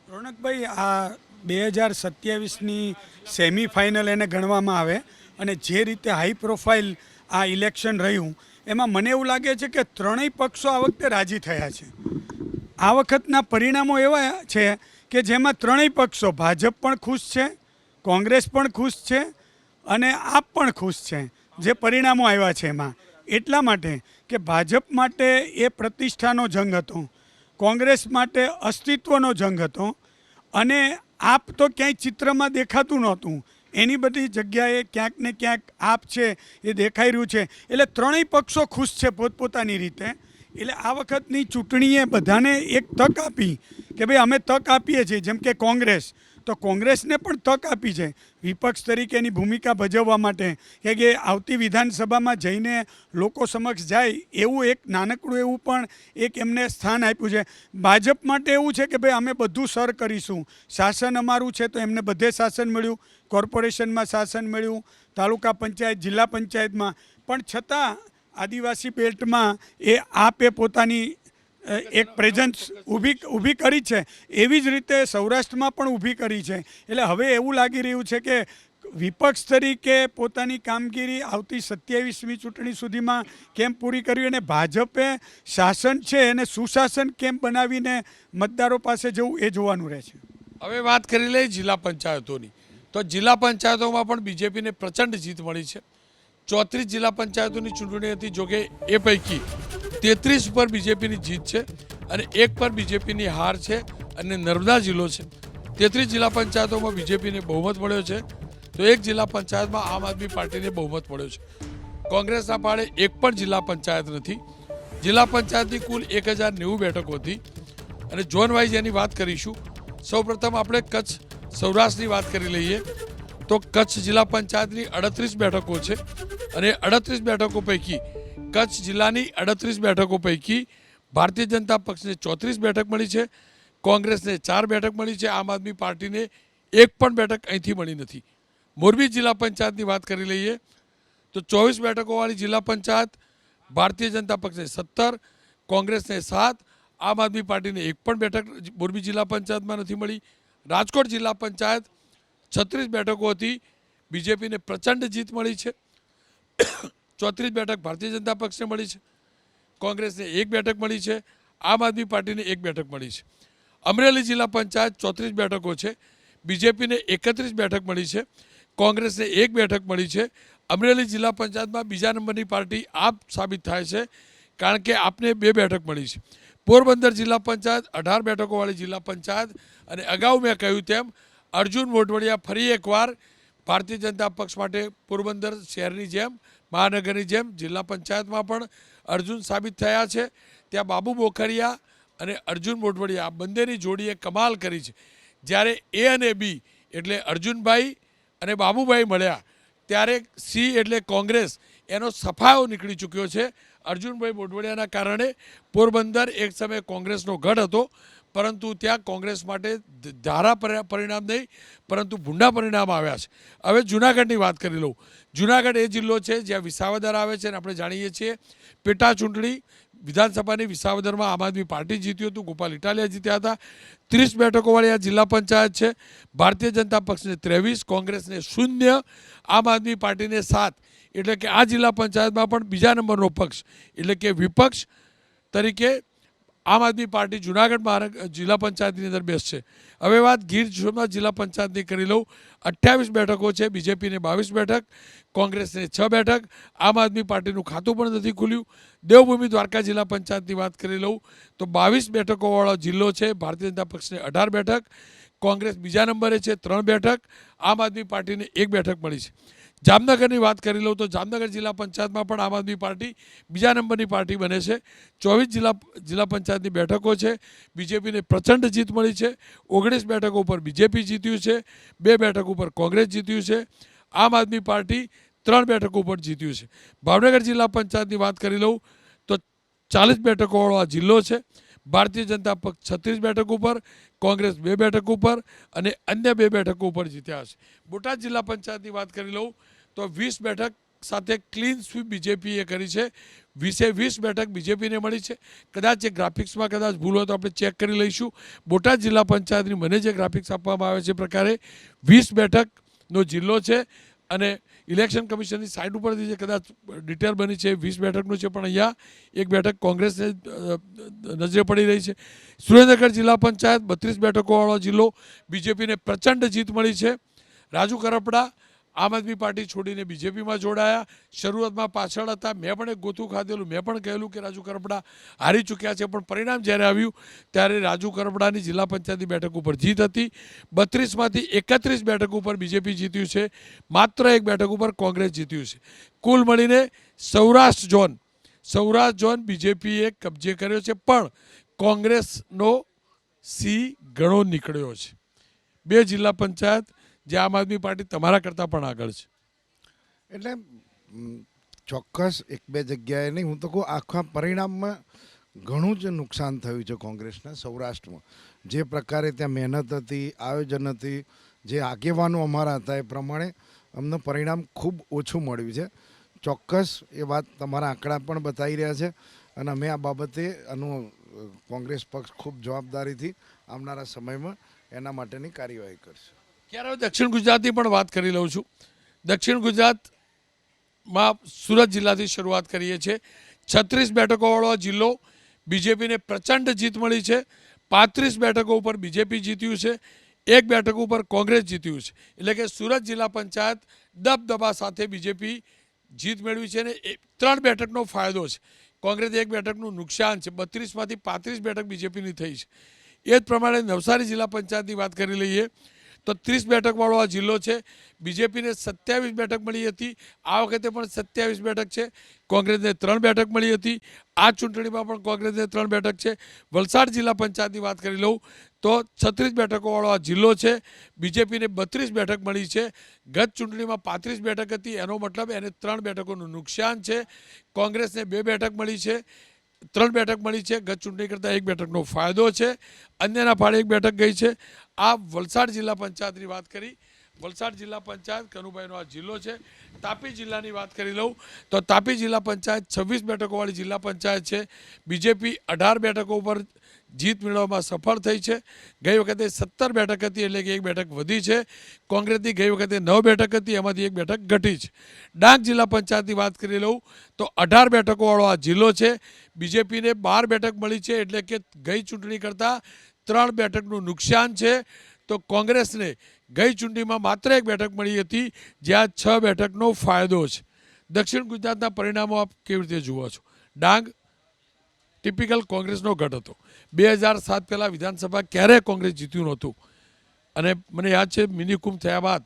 રોનકભાઈ, આ 2027ની સેમિફાઇનલ એને ગણવામાં આવે અને જે રીતે હાઈ પ્રોફાઇલ આ ઇલેક્શન રહ્યું એમાં મને એવું લાગે છે કે ત્રણેય પક્ષો આ વખતે રાજી થયા છે. આ વખતના પરિણામો એવા છે કે જેમાં ત્રણેય પક્ષો, ભાજપ પણ ખુશ છે, કોંગ્રેસ પણ ખુશ છે અને આપ પણ ખુશ છે જે પરિણામો આવ્યા છે એમાં. એટલા માટે કે ભાજપ માટે એ પ્રતિષ્ઠાનો જંગ હતો, કોંગ્રેસ માટે અસ્તિત્વનો જંગ હતો અને આપ તો ક્યાંય ચિત્રમાં દેખાતું નહોતું. એની બધી જગ્યાએ ક્યાંક ને ક્યાંક આપ છે એ દેખાઈ રહ્યું છે. એટલે ત્રણેય પક્ષો ખુશ છે પોતપોતાની રીતે. એટલે આ વખતની ચૂંટણીએ બધાને એક તક આપી કે ભાઈ અમે તક આપીએ છીએ. જેમ કે કોંગ્રેસ, તો કોંગ્રેસને પણ તક આપી છે વિપક્ષ તરીકેની ભૂમિકા ભજવવા માટે કે આવતી વિધાનસભામાં જઈને લોકો સમક્ષ જાય એવું એક નાનકડું એવું પણ એક એમને સ્થાન આપ્યું છે. ભાજપ માટે એવું છે કે ભાઈ અમે બધું સર કરીશું, શાસન અમારું છે, તો એમને બધે શાસન મળ્યું, કોર્પોરેશનમાં શાસન મળ્યું, તાલુકા પંચાયત, જિલ્લા પંચાયતમાં. પણ છતાં આદિવાસી બેલ્ટમાં એ આપે પોતાની એક પ્રેઝન્સ ઊભી કરી છે. એવી જ રીતે સૌરાષ્ટ્રમાં પણ ઊભી કરી છે. એટલે હવે એવું લાગી રહ્યું છે કે વિપક્ષ તરીકે પોતાની કામગીરી આવતી 27મી ચૂંટણી સુધીમાં કેમ પૂરી કરવી અને ભાજપે શાસન છે એને સુશાસન કેમ બનાવીને મતદારો પાસે જવું એ જોવાનું રહે છે. હવે વાત કરી લઈએ જિલ્લા પંચાયતોની. તો જિલ્લા પંચાયતોમાં પણ બીજેપીને પ્રચંડ જીત મળી છે. 34 જિલ્લા પંચાયતોની ચૂંટણી હતી, જોકે એ પૈકી 33 પર બીજેપીની જીત છે અને 1 પર બીજેપીની હાર છે અને નર્મદા જિલ્લો છે. 33 જિલ્લા પંચાયતોમાં બીજેપીને બહુમત મળ્યો છે, તો 1 જિલ્લા પંચાયતમાં આમ આદમી પાર્ટીને બહુમત મળ્યો છે. કોંગ્રેસના પાડે 1 પણ જિલ્લા પંચાયત નથી. જિલ્લા પંચાયતની કુલ 1090 બેઠકો હતી. અને ઝોન વાઇઝ એની વાત કરીશું. સૌપ્રથમ આપણે કચ્છ સૌરાષ્ટ્રની વાત કરી લઈએ તો કચ્છ જિલ્લા પંચાયતની 38 બેઠકો છે અને 38 બેઠકો પૈકી કચ્છ જિલ્લાની 38 બેઠકો પૈકી ભારતીય જનતા પક્ષને 34 બેઠક મળી છે, કોંગ્રેસને 4 બેઠક મળી છે, આમ આદમી પાર્ટીને 1 પણ બેઠક અહીંથી મળી નથી. મોરબી જિલ્લા પંચાયતની વાત કરી લઈએ તો 24 બેઠકોવાળી જિલ્લા પંચાયત, ભારતીય જનતા પક્ષને 17, કોંગ્રેસને 7, આમ આદમી પાર્ટીને 1 પણ બેઠક મોરબી જિલ્લા પંચાયતમાં નથી મળી. રાજકોટ જિલ્લા પંચાયત 36 બેઠકો હતી, બીજેપીને પ્રચંડ જીત મળી છે. 34 બેઠક ભારતીય જનતા પક્ષને મળી છે, કોંગ્રેસને 1 બેઠક મળી છે, આમ આદમી પાર્ટીને 1 બેઠક મળી છે. અમરેલી જિલ્લા પંચાયત 34 બેઠકો છે, બીજેપીને 31 બેઠક મળી છે, કોંગ્રેસને 1 બેઠક મળી છે. અમરેલી જિલ્લા પંચાયતમાં બીજા નંબરની પાર્ટી આપ સાબિત થાય છે, કારણ કે આપને 2 બેઠક મળી છે. પોરબંદર જિલ્લા પંચાયત 18 બેઠકોવાળી જિલ્લા પંચાયત અને અગાઉ મેં કહ્યું તેમ અર્જુન મોઢવાડિયા ફરી એકવાર ભારતીય જનતા પક્ષ માટે પોરબંદર શહેરની જેમ, મહાનગરની જેમ જિલ્લા પંચાયતમાં પણ અર્જુન સાબિત થયા છે. ત્યાં બાબુ બોખરિયા અને અર્જુન મોઢવાડિયા બંનેની જોડીએ કમાલ કરી છે. જ્યારે એ અને બી એટલે અર્જુનભાઈ અને બાબુભાઈ મળ્યા ત્યારે સી એટલે કોંગ્રેસ એનો સફાયો નીકળી ચૂક્યો છે. અર્જુનભાઈ મોઢવાડિયાના કારણે પોરબંદર એક સમયે કોંગ્રેસનો ગઢ હતો, પરંતુ ત્યાં કોંગ્રેસ માટે ધારા પરિણામ નહીં પરંતુ ભૂંડા પરિણામ આવ્યા છે. હવે જૂનાગઢની વાત કરી લઉં. જૂનાગઢ એ જિલ્લો છે જ્યાં વિસાવદર આવે છે અને આપણે જાણીએ છીએ પેટા ચૂંટણી વિધાનસભાની વિસાવદરમાં આમ આદમી પાર્ટી જીત્યું હતું, ગોપાલ ઇટાલિયા જીત્યા હતા. 30 બેઠકોવાળી આ જિલ્લા પંચાયત છે. ભારતીય જનતા પક્ષને 23, કોંગ્રેસને 0, આમ આદમી પાર્ટીને 7. એટલે કે આ જિલ્લા પંચાયતમાં પણ બીજા નંબરનો પક્ષ એટલે કે વિપક્ષ તરીકે આમ આદમી પાર્ટી જુનાગઢ જિલ્લા પંચાયતની અંદર બેસશે. હવે વાત ગીર સોમનાથ જિલ્લા પંચાયતની કરી લઉં. 28 બેઠકો છે, બીજેપીને 22 બેઠક, કોંગ્રેસને 6 બેઠક. આમ આદમી પાર્ટીનું ખાતું પણ નથી ખુલ્યું. દેવભૂમિ દ્વારકા જિલ્લા પંચાયતની વાત કરી લઉં તો 22 બેઠકોવાળો જિલ્લો છે. ભારતીય જનતા પક્ષને 18 બેઠક, કોંગ્રેસ બીજા નંબરે છે 3 બેઠક, આમ આદમી પાર્ટીને 1 બેઠક મળી છે. જામનગરની વાત કરી લઉં તો જામનગર જિલ્લા પંચાયતમાં પણ આમ આદમી પાર્ટી બીજા નંબરની પાર્ટી બને છે. 24 જિલ્લા પંચાયતની બેઠકો છે. બીજેપીને પ્રચંડ જીત મળી છે. 19 બેઠકો ઉપર બીજેપી જીત્યું છે, 2 બેઠકો ઉપર કોંગ્રેસ જીત્યું છે. આમ આદમી પાર્ટી 3 બેઠકો ઉપર જીત્યું છે. ભાવનગર જિલ્લા પંચાયતની વાત કરી લઉં તો 40 બેઠકોવાળો આ જિલ્લો છે. ભારતીય જનતા પક્ષ 36 બેઠક ઉપર, કોંગ્રેસ 2 બેઠક ઉપર અને અન્ય 2 બેઠકો ઉપર જીત્યા છે. બોટાદ જિલ્લા પંચાયતની વાત કરી લઉં તો 20 બેઠક સાથે ક્લીન સ્વીપ બીજેપીએ કરી છે. 20 બેઠક બીજેપીને મળી છે. કદાચ એ ગ્રાફિક્સમાં કદાચ ભૂલ હોય તો આપણે ચેક કરી લઈશું. બોટાદ જિલ્લા પંચાયતની મને જે ગ્રાફિક્સ આપવામાં આવે છે પ્રકારે 20 બેઠકનો જિલ્લો છે અને ઇલેક્શન કમિશનની સાઇટ ઉપરથી જે કદાચ ડિટેલ બની છે 20 બેઠકનું છે, પણ અહીંયા 1 બેઠક કોંગ્રેસને નજરે પડી રહી છે. સુરેન્દ્રનગર જિલ્લા પંચાયત 32 બેઠકોવાળો જિલ્લો, બીજેપીને પ્રચંડ જીત મળી છે. રાજુ કરપડા આમ આદમી પાર્ટી છોડીને બીજેપીમાં જોડાયા. શરૂઆતમાં પાછળ હતા, મેં પણ એક ગોથું ખાધેલું, મેં પણ કહેલું કે રાજુ કરપડા હારી ચૂક્યા છે, પણ પરિણામ જ્યારે આવ્યું ત્યારે રાજુ કરપડાની જિલ્લા પંચાયતની બેઠક ઉપર જીત હતી. 32માંથી 31 બેઠક ઉપર બીજેપી જીત્યું છે, માત્ર 1 બેઠક ઉપર કોંગ્રેસ જીત્યું છે. કુલ મળીને સૌરાષ્ટ્ર ઝોન બીજેપીએ કબજે કર્યો છે, પણ કોંગ્રેસનો સી ઘણો નીકળ્યો છે. 2 જિલ્લા પંચાયત જે આમ આદમી પાર્ટી તમારા કરતાં પણ આગળ છે. એટલે ચોક્કસ 1-2 જગ્યાએ નહીં, હું તો કહું આખા પરિણામમાં ઘણું જ નુકસાન થયું છે કોંગ્રેસના સૌરાષ્ટ્રમાં. જે પ્રકારે ત્યાં મહેનત હતી, આયોજન હતી, જે આગેવાનો અમારા હતા એ પ્રમાણે અમને પરિણામ ખૂબ ઓછું મળ્યું છે. ચોક્કસ એ વાત તમારા આંકડા પણ બતાવી રહ્યા છે અને અમે આ બાબતે કોંગ્રેસ પક્ષ ખૂબ જવાબદારીથી આવનારા સમયમાં એના માટેની કાર્યવાહી કરશે. ત્યારે દક્ષિણ ગુજરાતની પણ વાત કરી લઉં છું. દક્ષિણ ગુજરાતમાં સુરત જિલ્લાથી શરૂઆત કરીએ છીએ. 36 બેઠકોવાળો જિલ્લો, બીજેપીને પ્રચંડ જીત મળી છે. 35 બેઠકો ઉપર બીજેપી જીત્યું છે, 1 બેઠક ઉપર કોંગ્રેસ જીત્યું છે. એટલે કે સુરત જિલ્લા પંચાયત દબદબા સાથે બીજેપી જીત મેળવી છે અને 3 બેઠકનો ફાયદો છે. કોંગ્રેસ 1 બેઠકનું નુકસાન છે. 32માંથી 35 બેઠક બીજેપીની થઈ છે. એ જ પ્રમાણે નવસારી જિલ્લા પંચાયતની વાત કરી લઈએ તો 30 બેઠકવાળો આ જિલ્લો છે. બીજેપીને 27 બેઠક મળી હતી. આ વખતે પણ 27 બેઠક છે. કોંગ્રેસને 3 બેઠક મળી હતી. આ ચૂંટણીમાં પણ કોંગ્રેસને 3 બેઠક છે. વલસાડ જિલ્લા પંચાયતની વાત કરી લઉં તો 36 બેઠકોવાળો આ જિલ્લો છે. બીજેપીને 32 બેઠક મળી છે. ગત ચૂંટણીમાં 35 બેઠક હતી, એનો મતલબ એને 3 બેઠકોનું નુકસાન છે. કોંગ્રેસને 2 બેઠક મળી છે, 3 બેઠક મળી છે. ગત ચૂંટણી કરતાં 1 બેઠકનો ફાયદો છે. અન્યના ફાળે 1 બેઠક ગઈ છે. આ વલસાડ જિલ્લા પંચાયતની વાત કરી. વલસાડ જિલ્લા પંચાયત કનુભાઈનો આ જિલ્લો છે. તાપી જિલ્લાની વાત કરી લઉં તો તાપી જિલ્લા પંચાયત 26 બેઠકોવાળી જિલ્લા પંચાયત છે. બીજેપી 18 બેઠકો ઉપર જીત મેળવવામાં સફળ થઈ છે. ગઈ વખતે 17 બેઠક હતી, એટલે કે 1 બેઠક વધી છે. કોંગ્રેસની ગઈ વખતે 9 બેઠક હતી, એમાંથી 1 બેઠક ઘટી છે. ડાંગ જિલ્લા પંચાયતની વાત કરી લઉં તો 18 બેઠકોવાળો આ જિલ્લો છે. બીજેપીને 12 બેઠક મળી છે, એટલે કે ગઈ ચૂંટણી કરતાં 3 બેઠકનું નુકસાન છે. તો કોંગ્રેસને ગઈ ચૂંટણીમાં માત્ર 1 બેઠક મળી હતી, જ્યાં 6 બેઠકનો ફાયદો છે. દક્ષિણ ગુજરાતના પરિણામો આપ કેવી રીતે જુઓ છો? ડાંગ ટિપિકલ કોંગ્રેસનો ગઢ હતો. 2007 પહેલાં વિધાનસભા ક્યારેય કોંગ્રેસ જીત્યું નહોતું અને મને યાદ છે મિની કુંભ થયા બાદ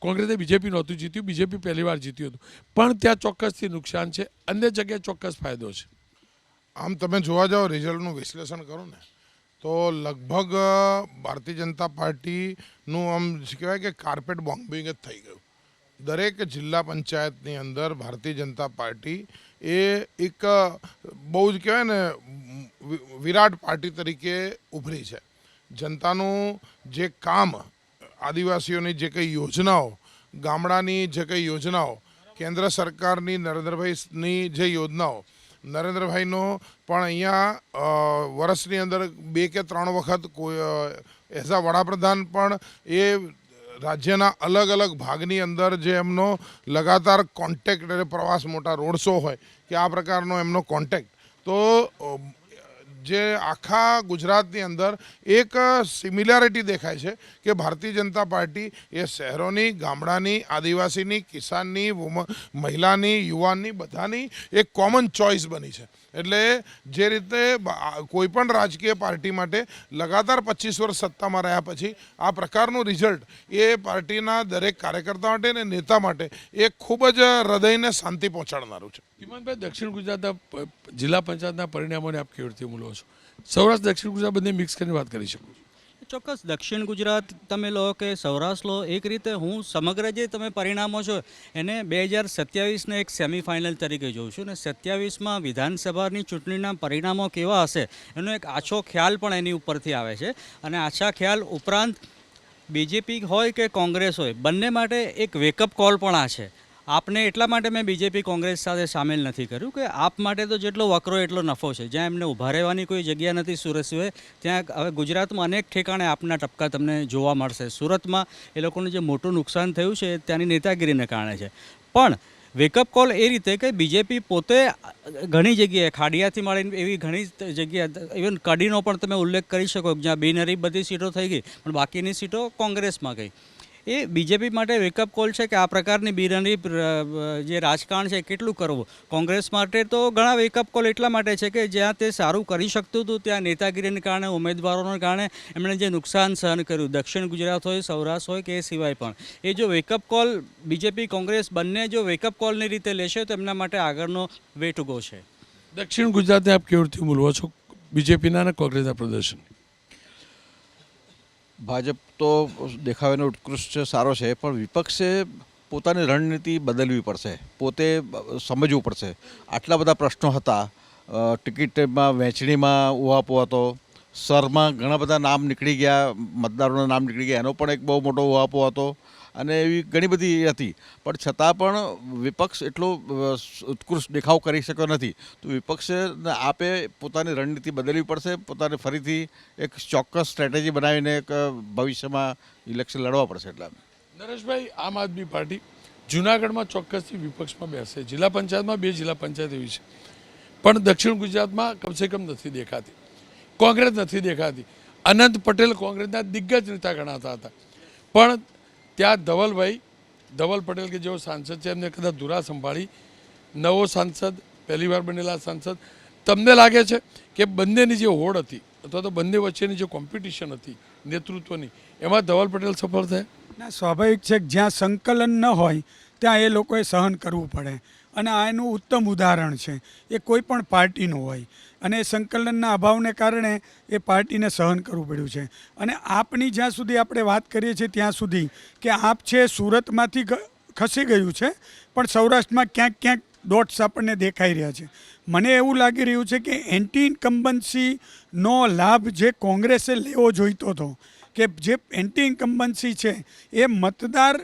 કોંગ્રેસે બીજેપી નહોતું જીત્યું, બીજેપી પહેલી વાર જીત્યું હતું. પણ ત્યાં ચોક્કસથી નુકસાન છે, અન્ય જગ્યાએ ચોક્કસ ફાયદો છે. આમ તમે જોવા જાઓ, રિઝલ્ટનું વિશ્લેષણ કરો ને તો લગભગ ભારતીય જનતા પાર્ટીનું આમ કહેવાય કે કાર્પેટ બોમ્બિંગ જ થઈ ગયું. દરેક જિલ્લા પંચાયતની અંદર ભારતીય જનતા પાર્ટી એ એક બહુ જ કહેવાય ને વિરાટ પાર્ટી તરીકે ઉભરી છે. જનતાનું જે કામ, આદિવાસીઓની જે કંઈ યોજનાઓ, ગામડાની જે કંઈ યોજનાઓ, કેન્દ્ર સરકારની નરેન્દ્રભાઈની જે યોજનાઓ, નરેન્દ્રભાઈનો પણ અહીંયા વર્ષની અંદર 2 કે 3 વખત એઝ અ વડાપ્રધાન પણ એ રાજ્યના અલગ અલગ ભાગની અંદર જે એમનો લગાતાર કોન્ટેક્ટ, પ્રવાસ, મોટા રોડ શો હોય કે આ પ્રકારનો એમનો કોન્ટેક્ટ, તો જે આખા ગુજરાતની અંદર એક સિમિલારિટી દેખાય છે કે ભારતીય જનતા પાર્ટી એ શહેરોની, ગામડાની, આદિવાસીની, કિસાનની, મહિલાની, યુવાનની બધાની એક કોમન ચોઇસ બની છે. એટલે જે રીતે કોઈ પણ રાજકીય પાર્ટી માટે લગાતાર 25 વર્ષ સત્તામાં રહ્યા પછી આ પ્રકારનું રિઝલ્ટ એ પાર્ટીના દરેક કાર્યકર્તા માટે અને નેતા માટે એ ખૂબ જ હૃદયને શાંતિ પહોંચાડનારું છે. હિમાંતભાઈ, દક્ષિણ ગુજરાતના જિલ્લા પંચાયતના પરિણામોને આપ કેવી રીતે મૂલો છો? સૌરાષ્ટ્ર દક્ષિણ ગુજરાત બંને મિક્સ કરીને વાત કરી શકો છો. ચોક્કસ દક્ષિણ ગુજરાત તમે લો કે સૌરાષ્ટ્ર લો, એક રીતે હું સમગ્ર જે તમે પરિણામો છો એને 2027ને એક સેમિફાઇનલ તરીકે જોઉં છું. અને 27માં વિધાનસભાની ચૂંટણીના પરિણામો કેવા હશે એનો એક આછો ખ્યાલ પણ એની ઉપરથી આવે છે. અને આછા ખ્યાલ ઉપરાંત બીજેપી હોય કે કોંગ્રેસ હોય, બંને માટે એક વેકઅપ કોલ પણ આ છે. આપને એટલા માટે મેં બીજેપી કોંગ્રેસ સાથે સામેલ નથી કર્યું કે આપ માટે તો જેટલો વકરો એટલો નફો છે. જ્યાં એમને ઊભા રહેવાની કોઈ જગ્યા નથી સુરત સિવાય, ત્યાં હવે ગુજરાતમાં અનેક ઠેકાણે આપના ટપકા તમને જોવા મળશે. સુરતમાં એ લોકોને જે મોટું નુકસાન થયું છે ત્યાંની નેતાગીરીને કારણે છે. પણ વેકઅપ કોલ એ રીતે કે બીજેપી પોતે ઘણી જગ્યાએ ખાડિયાથી મળીને એવી ઘણી જગ્યા, ઇવન કડીનો પણ તમે ઉલ્લેખ કરી શકો જ્યાં બિનહરીફ બધી સીટો થઈ ગઈ પણ બાકીની સીટો કોંગ્રેસમાં ગઈ. એ બીજેપી માટે વેકઅપ કોલ છે કે આ પ્રકારની બિનહરીફ જે રાજકારણ છે કેટલું કરવું. કોંગ્રેસ માટે તો ઘણા વેકઅપ કોલ એટલા માટે છે કે જ્યાં તે સારું કરી શકતું હતું ત્યાં નેતાગીરીને કારણે, ઉમેદવારોને કારણે એમણે જે નુકસાન સહન કર્યું, દક્ષિણ ગુજરાત હોય, સૌરાષ્ટ્ર હોય કે એ સિવાય પણ, એ જો વેકઅપ કોલ બીજેપી કોંગ્રેસ બંને જો વેકઅપ કોલની રીતે લેશે તો એમના માટે આગળનો વે ટુ ગો છે. દક્ષિણ ગુજરાતને આપ કેવી રીતે મૂલવો છો બીજેપીના અને કોંગ્રેસના પ્રદર્શન? ભાજપ તો દેખાવેનો ઉત્કૃષ્ટ સારો છે, પણ વિપક્ષે પોતાની રણનીતિ બદલવી પડશે, પોતે સમજવું પડશે. આટલા બધા પ્રશ્નો હતા, ટિકિટમાં વહેંચણીમાં ઉહાપો હતો, સરમાં ઘણા બધા નામ નીકળી ગયા, મતદારોના નામ નીકળી ગયા, એનો પણ એક બહુ મોટો ઉહાપો હતો અને એવી ઘણી બધી હતી. પણ છતાં પણ વિપક્ષ એટલો ઉત્કૃષ્ટ દેખાવ કરી શક્યો નથી. તો વિપક્ષે આપે પોતાની રણનીતિ બદલવી પડશે, પોતાને ફરીથી એક ચોક્કસ સ્ટ્રેટેજી બનાવીને એક ભવિષ્યમાં ઇલેક્શન લડવા પડશે. એટલા નરેશભાઈ, આમ આદમી પાર્ટી જૂનાગઢમાં ચોક્કસથી વિપક્ષમાં બેસે, જિલ્લા પંચાયતમાં 2 જિલ્લા પંચાયત એવી છે, પણ દક્ષિણ ગુજરાતમાં કમસે કમ નથી દેખાતી. કોંગ્રેસ નથી દેખાતી. અનંત પટેલ કોંગ્રેસના દિગ્ગજ નેતા ગણાતા હતા, પણ ત્યાં ધવલ પટેલ કે જેઓ સાંસદ છે એમને કદાચ ધુરા સંભાળી, નવો સાંસદ, પહેલીવાર બનેલા સાંસદ, તમને લાગે છે કે બંનેની જે હોડ હતી અથવા તો બંને વચ્ચેની જે કોમ્પિટિશન હતી નેતૃત્વની, એમાં ધવલ પટેલ સફળ થયા? ના, સ્વાભાવિક છે કે જ્યાં સંકલન ન હોય ત્યાં એ લોકોએ સહન કરવું પડે. અને આ એનું ઉત્તમ ઉદાહરણ છે. એ કોઈ પણ પાર્ટીનું હોય અને સંકલનના અભાવને કારણે એ પાર્ટીને સહન કરવું પડ્યું છે. અને આપની જ્યાં સુધી આપણે વાત કરીએ છીએ ત્યાં સુધી કે આપ છે સુરતમાંથી ખસી ગયું છે, પણ સૌરાષ્ટ્રમાં ક્યાંક ક્યાંક ડોટ્સ આપણને દેખાઈ રહ્યા છે. મને એવું લાગી રહ્યું છે કે એન્ટી ઇન્કમ્બન્સીનો લાભ જે કોંગ્રેસે લેવો જોઈતો હતો, કે જે એન્ટી ઇન્કમ્બન્સી છે એ મતદાર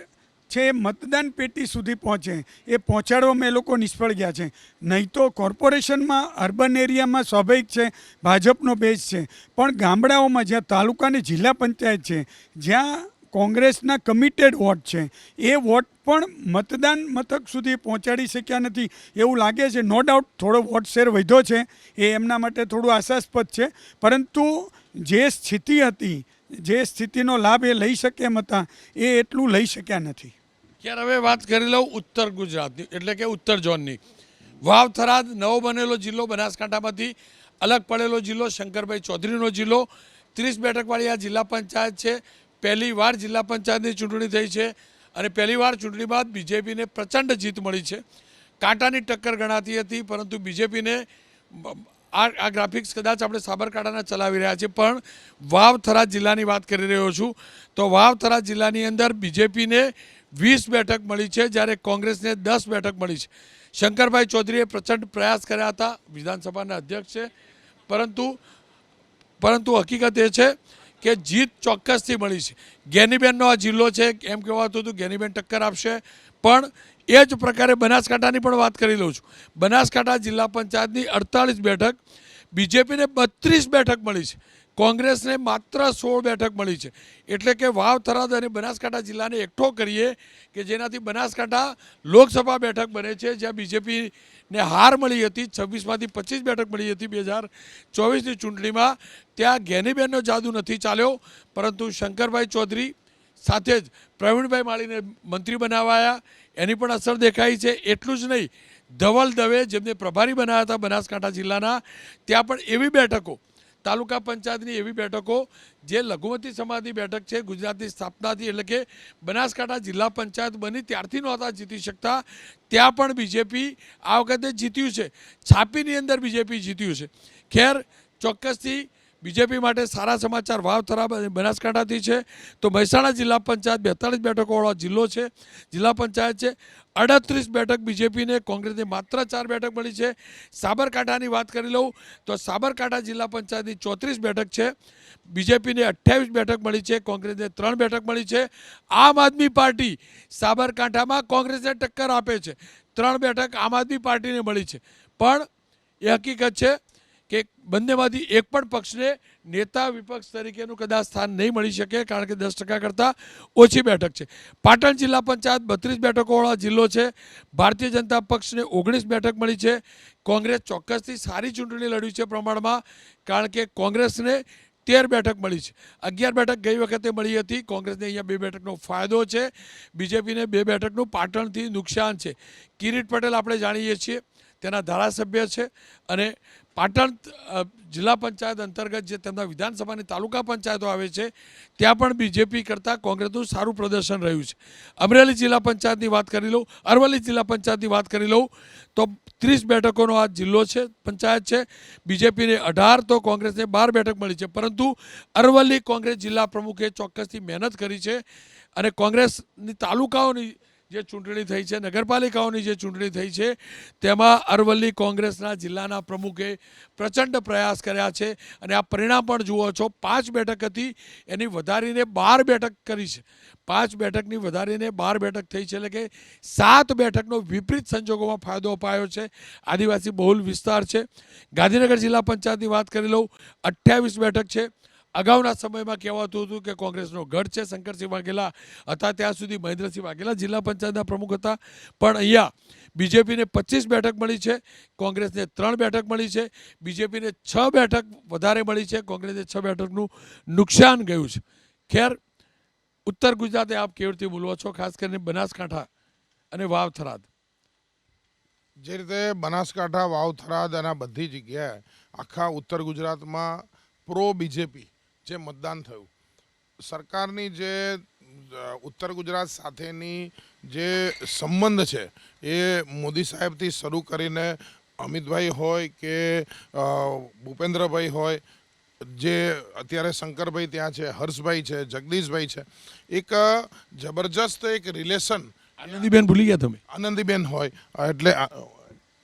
છે એ મતદાન પેટી સુધી પહોંચે, એ પહોંચાડવામાં એ લોકો નિષ્ફળ ગયા છે. નહીં તો કોર્પોરેશનમાં, અર્બન એરિયામાં સ્વાભાવિક છે ભાજપનો બેઝ છે, પણ ગામડાઓમાં જ્યાં તાલુકાની જિલ્લા પંચાયત છે, જ્યાં કોંગ્રેસના કમિટેડ વોટ છે, એ વોટ પણ મતદાન મથક સુધી પહોંચાડી શક્યા નથી એવું લાગે છે. નો ડાઉટ થોડો વોટ શેર વધ્યો છે, એ એમના માટે થોડું આશાસ્પદ છે, પરંતુ જે સ્થિતિ હતી, જે સ્થિતિનો લાભ એ લઈ શકે એમ હતા, એ એટલું લઈ શક્યા નથી. ત્યારે હવે વાત કરી લઉં ઉત્તર ગુજરાતની, એટલે કે ઉત્તર ઝોનની. વાવ થરાદ નવો બનેલો જિલ્લો, બનાસકાંઠામાંથી અલગ પડેલો જિલ્લો, શંકરભાઈ ચૌધરીનો જિલ્લો, 30 બેઠકવાળી આ જિલ્લા પંચાયત છે. પહેલીવાર જિલ્લા પંચાયતની ચૂંટણી થઈ છે અને પહેલીવાર ચૂંટણી બાદ બીજેપીને પ્રચંડ જીત મળી છે. કાંટાની ટક્કર ગણાતી હતી, પરંતુ બીજેપીને આ ગ્રાફિક્સ કદાચ આપણે સાબરકાંઠાના ચલાવી રહ્યા છીએ, પણ વાવ થરાદ જિલ્લાની વાત કરી રહ્યો છું. તો વાવ થરાદ જિલ્લાની અંદર બીજેપીને 20 બેઠક મળી છે, જ્યારે કોંગ્રેસને 10 બેઠક મળી છે. શંકરભાઈ ચૌધરીએ પ્રચંડ પ્રયાસ કર્યા હતા, વિધાનસભાના અધ્યક્ષ છે, પરંતુ હકીકત એ છે કે જીત ચોક્કસથી મળી છે. ગેનીબેનનો આ જિલ્લો છે, એમ કહેવાતું હતું ગેનીબેન ટક્કર આપશે, પણ એ જ પ્રકારે બનાસકાંઠાની પણ વાત કરી લઉં છું. બનાસકાંઠા જિલ્લા પંચાયતની 48 બેઠક, બીજેપીને 32 બેઠક મળી છે, કોંગ્રેસને માત્ર 16 બેઠક મળી છે. એટલે કે વાવ, થરાદ અને બનાસકાંઠા જિલ્લાને એકઠો કરીએ કે જેનાથી બનાસકાંઠા લોકસભા બેઠક બને છે, જ્યાં બીજેપીને હાર મળી હતી. 26માંથી 25 બેઠક મળી હતી 2024ની ચૂંટણીમાં. ત્યાં ગેનીબેનનો જાદુ નથી ચાલ્યો, પરંતુ શંકરભાઈ ચૌધરી સાથે જ પ્રવીણભાઈ માળીને મંત્રી બનાવાયા, એની પણ અસર દેખાઈ છે. એટલું જ નહીં, ધવલ દવે જેમને પ્રભારી બનાવ્યા હતા બનાસકાંઠા જિલ્લાના, ત્યાં પણ એવી બેઠકો, તાલુકા પંચાયતની એવી બેઠકો જે લઘુમતી સમાજની બેઠક છે, ગુજરાતની સ્થાપનાથી એટલે કે બનાસકાંઠા જિલ્લા પંચાયત બની ત્યારથી નહોતા જીતી શકતા, ત્યાં પણ બીજેપી આ વખતે જીત્યું છે. છાપીની અંદર બીજેપી જીત્યું છે. ખેર, ચોક્કસથી બીજેપી માટે સારા સમાચાર વાવ, થરાદ અને બનાસકાંઠાથી છે. તો મહેસાણા જિલ્લા પંચાયત 42 બેઠકોવાળો જિલ્લો છે, જિલ્લા પંચાયત છે. 38 બેઠક બીજેપીને, કોંગ્રેસને માત્ર 4 બેઠક મળી છે. સાબરકાંઠાની વાત કરી લઉં તો સાબરકાંઠા જિલ્લા પંચાયતની 34 બેઠક છે, બીજેપીને 28 બેઠક મળી છે, કોંગ્રેસને 3 બેઠક મળી છે. આમ આદમી પાર્ટી સાબરકાંઠામાં કોંગ્રેસને ટક્કર આપે છે, 3 બેઠક આમ આદમી પાર્ટીને મળી છે. પણ એ હકીકત છે કે બંનેમાંથી એક પણ પક્ષને નેતા વિપક્ષ તરીકેનું કદાચ સ્થાન નહીં મળી શકે, કારણ કે 10% કરતાં ઓછી બેઠક છે. પાટણ જિલ્લા પંચાયત 32 બેઠકોવાળા જિલ્લો છે, ભારતીય જનતા પક્ષને 19 બેઠક મળી છે. કોંગ્રેસ ચોક્કસથી સારી ચૂંટણી લડ્યું છે પ્રમાણમાં, કારણ કે કોંગ્રેસને 13 બેઠક મળી છે. 11 બેઠક ગઈ વખતે મળી હતી. કોંગ્રેસને અહીંયા 2 બેઠકનો ફાયદો છે, બીજેપીને 2 બેઠકનું પાટણથી નુકસાન છે. કિરીટ પટેલ આપણે જાણીએ છીએ, તેના ધારાસભ્ય છે, અને પાટણ જિલ્લા પંચાયત અંતર્ગત જે તેમના વિધાનસભાની તાલુકા પંચાયતો આવે છે ત્યાં પણ બીજેપી કરતાં કોંગ્રેસનું સારું પ્રદર્શન રહ્યું છે. અમરેલી જિલ્લા પંચાયતની વાત કરી લઉં, અરવલ્લી જિલ્લા પંચાયતની વાત કરી લઉં તો 30 બેઠકોનો આ જિલ્લો છે, પંચાયત છે. બીજેપીને 18 તો કોંગ્રેસને 12 બેઠક મળી છે. પરંતુ અરવલ્લી કોંગ્રેસ જિલ્લા પ્રમુખે ચોક્કસથી મહેનત કરી છે, અને કોંગ્રેસની તાલુકાઓની જે ચૂંટણી થઈ છે, નગરપાલિકાઓની જે ચૂંટણી થઈ છે, તેમાં અરવલ્લી કોંગ્રેસના જિલ્લાના પ્રમુખે પ્રચંડ પ્રયાસ કર્યા છે, અને આ પરિણામ પણ જુઓ છો. 5 બેઠક હતી એની વધારીને 12 બેઠક કરી છે. 5 બેઠકની વધારીને 12 બેઠક થઈ છે, એટલે કે 7 બેઠકનો વિપરીત સંજોગોમાં ફાયદો અપાયો છે. આદિવાસી બહુલ વિસ્તાર છે. ગાંધીનગર જિલ્લા પંચાયતની વાત કરી લઉં, 28 બેઠક છે. અગાઉના સમયમાં કહેવાતું હતું કે કોંગ્રેસનો ગઢ છે, શંકરસિંહ વાઘેલા હતા ત્યાં સુધી મહેન્દ્રસિંહ વાઘેલા જિલ્લા પંચાયતના પ્રમુખ હતા. પણ અહીંયા બીજેપીને 25 બેઠક મળી છે, કોંગ્રેસને 3 બેઠક મળી છે. બીજેપીને 6 બેઠક વધારે મળી છે, કોંગ્રેસને 6 બેઠકનું નુકસાન ગયું છે. ખેર, ઉત્તર ગુજરાતે આપ કેવી રીતે બોલવો છો, ખાસ કરીને બનાસકાંઠા અને વાવ, થરાદ? જે રીતે બનાસકાંઠા, વાવ, થરાદ અને આ બધી જગ્યાએ આખા ઉત્તર ગુજરાતમાં પ્રો બીજેપી જે મતદાન થયું, સરકારની જે ઉત્તર ગુજરાત સાથેની જે સંબંધ છે એ મોદી સાહેબથી શરૂ કરીને અમિતભાઈ હોય કે ભૂપેન્દ્રભાઈ હોય, જે અત્યારે શંકરભાઈ ત્યાં છે, હર્ષભાઈ છે, જગદીશભાઈ છે, એક જબરજસ્ત એક રિલેશન. આનંદીબેન ભૂલી ગયા તમે? આનંદીબેન હોય એટલે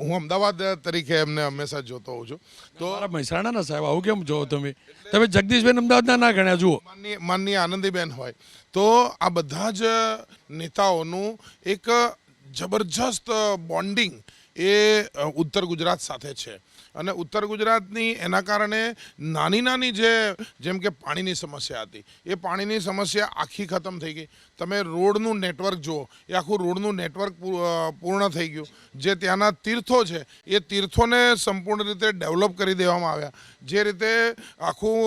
હું અમદાવાદ તરીકે એમને હંમેશા જોતો હોઉં છું. તો મહેસાણાના સાહેબ આવું કેમ જોવો તમે? તમે જગદીશબેન અમદાવાદના ના ગણ્યા જુઓ. માનનીય આનંદીબેન હોય તો આ બધા જ નેતાઓનું એક જબરજસ્ત બોન્ડિંગ એ ઉત્તર ગુજરાત સાથે છે. અને ઉત્તર ગુજરાતની એના કારણે નાની નાની જેમ કે પાણીની સમસ્યા હતી, એ પાણીની સમસ્યા આખી ખતમ થઈ ગઈ. તમે રોડનું નેટવર્ક જુઓ, એ આખું રોડનું નેટવર્ક પૂર્ણ થઈ ગયું. જે ત્યાંના તીર્થો છે એ તીર્થોને સંપૂર્ણ રીતે ડેવલપ કરી દેવામાં આવ્યા. જે રીતે આખું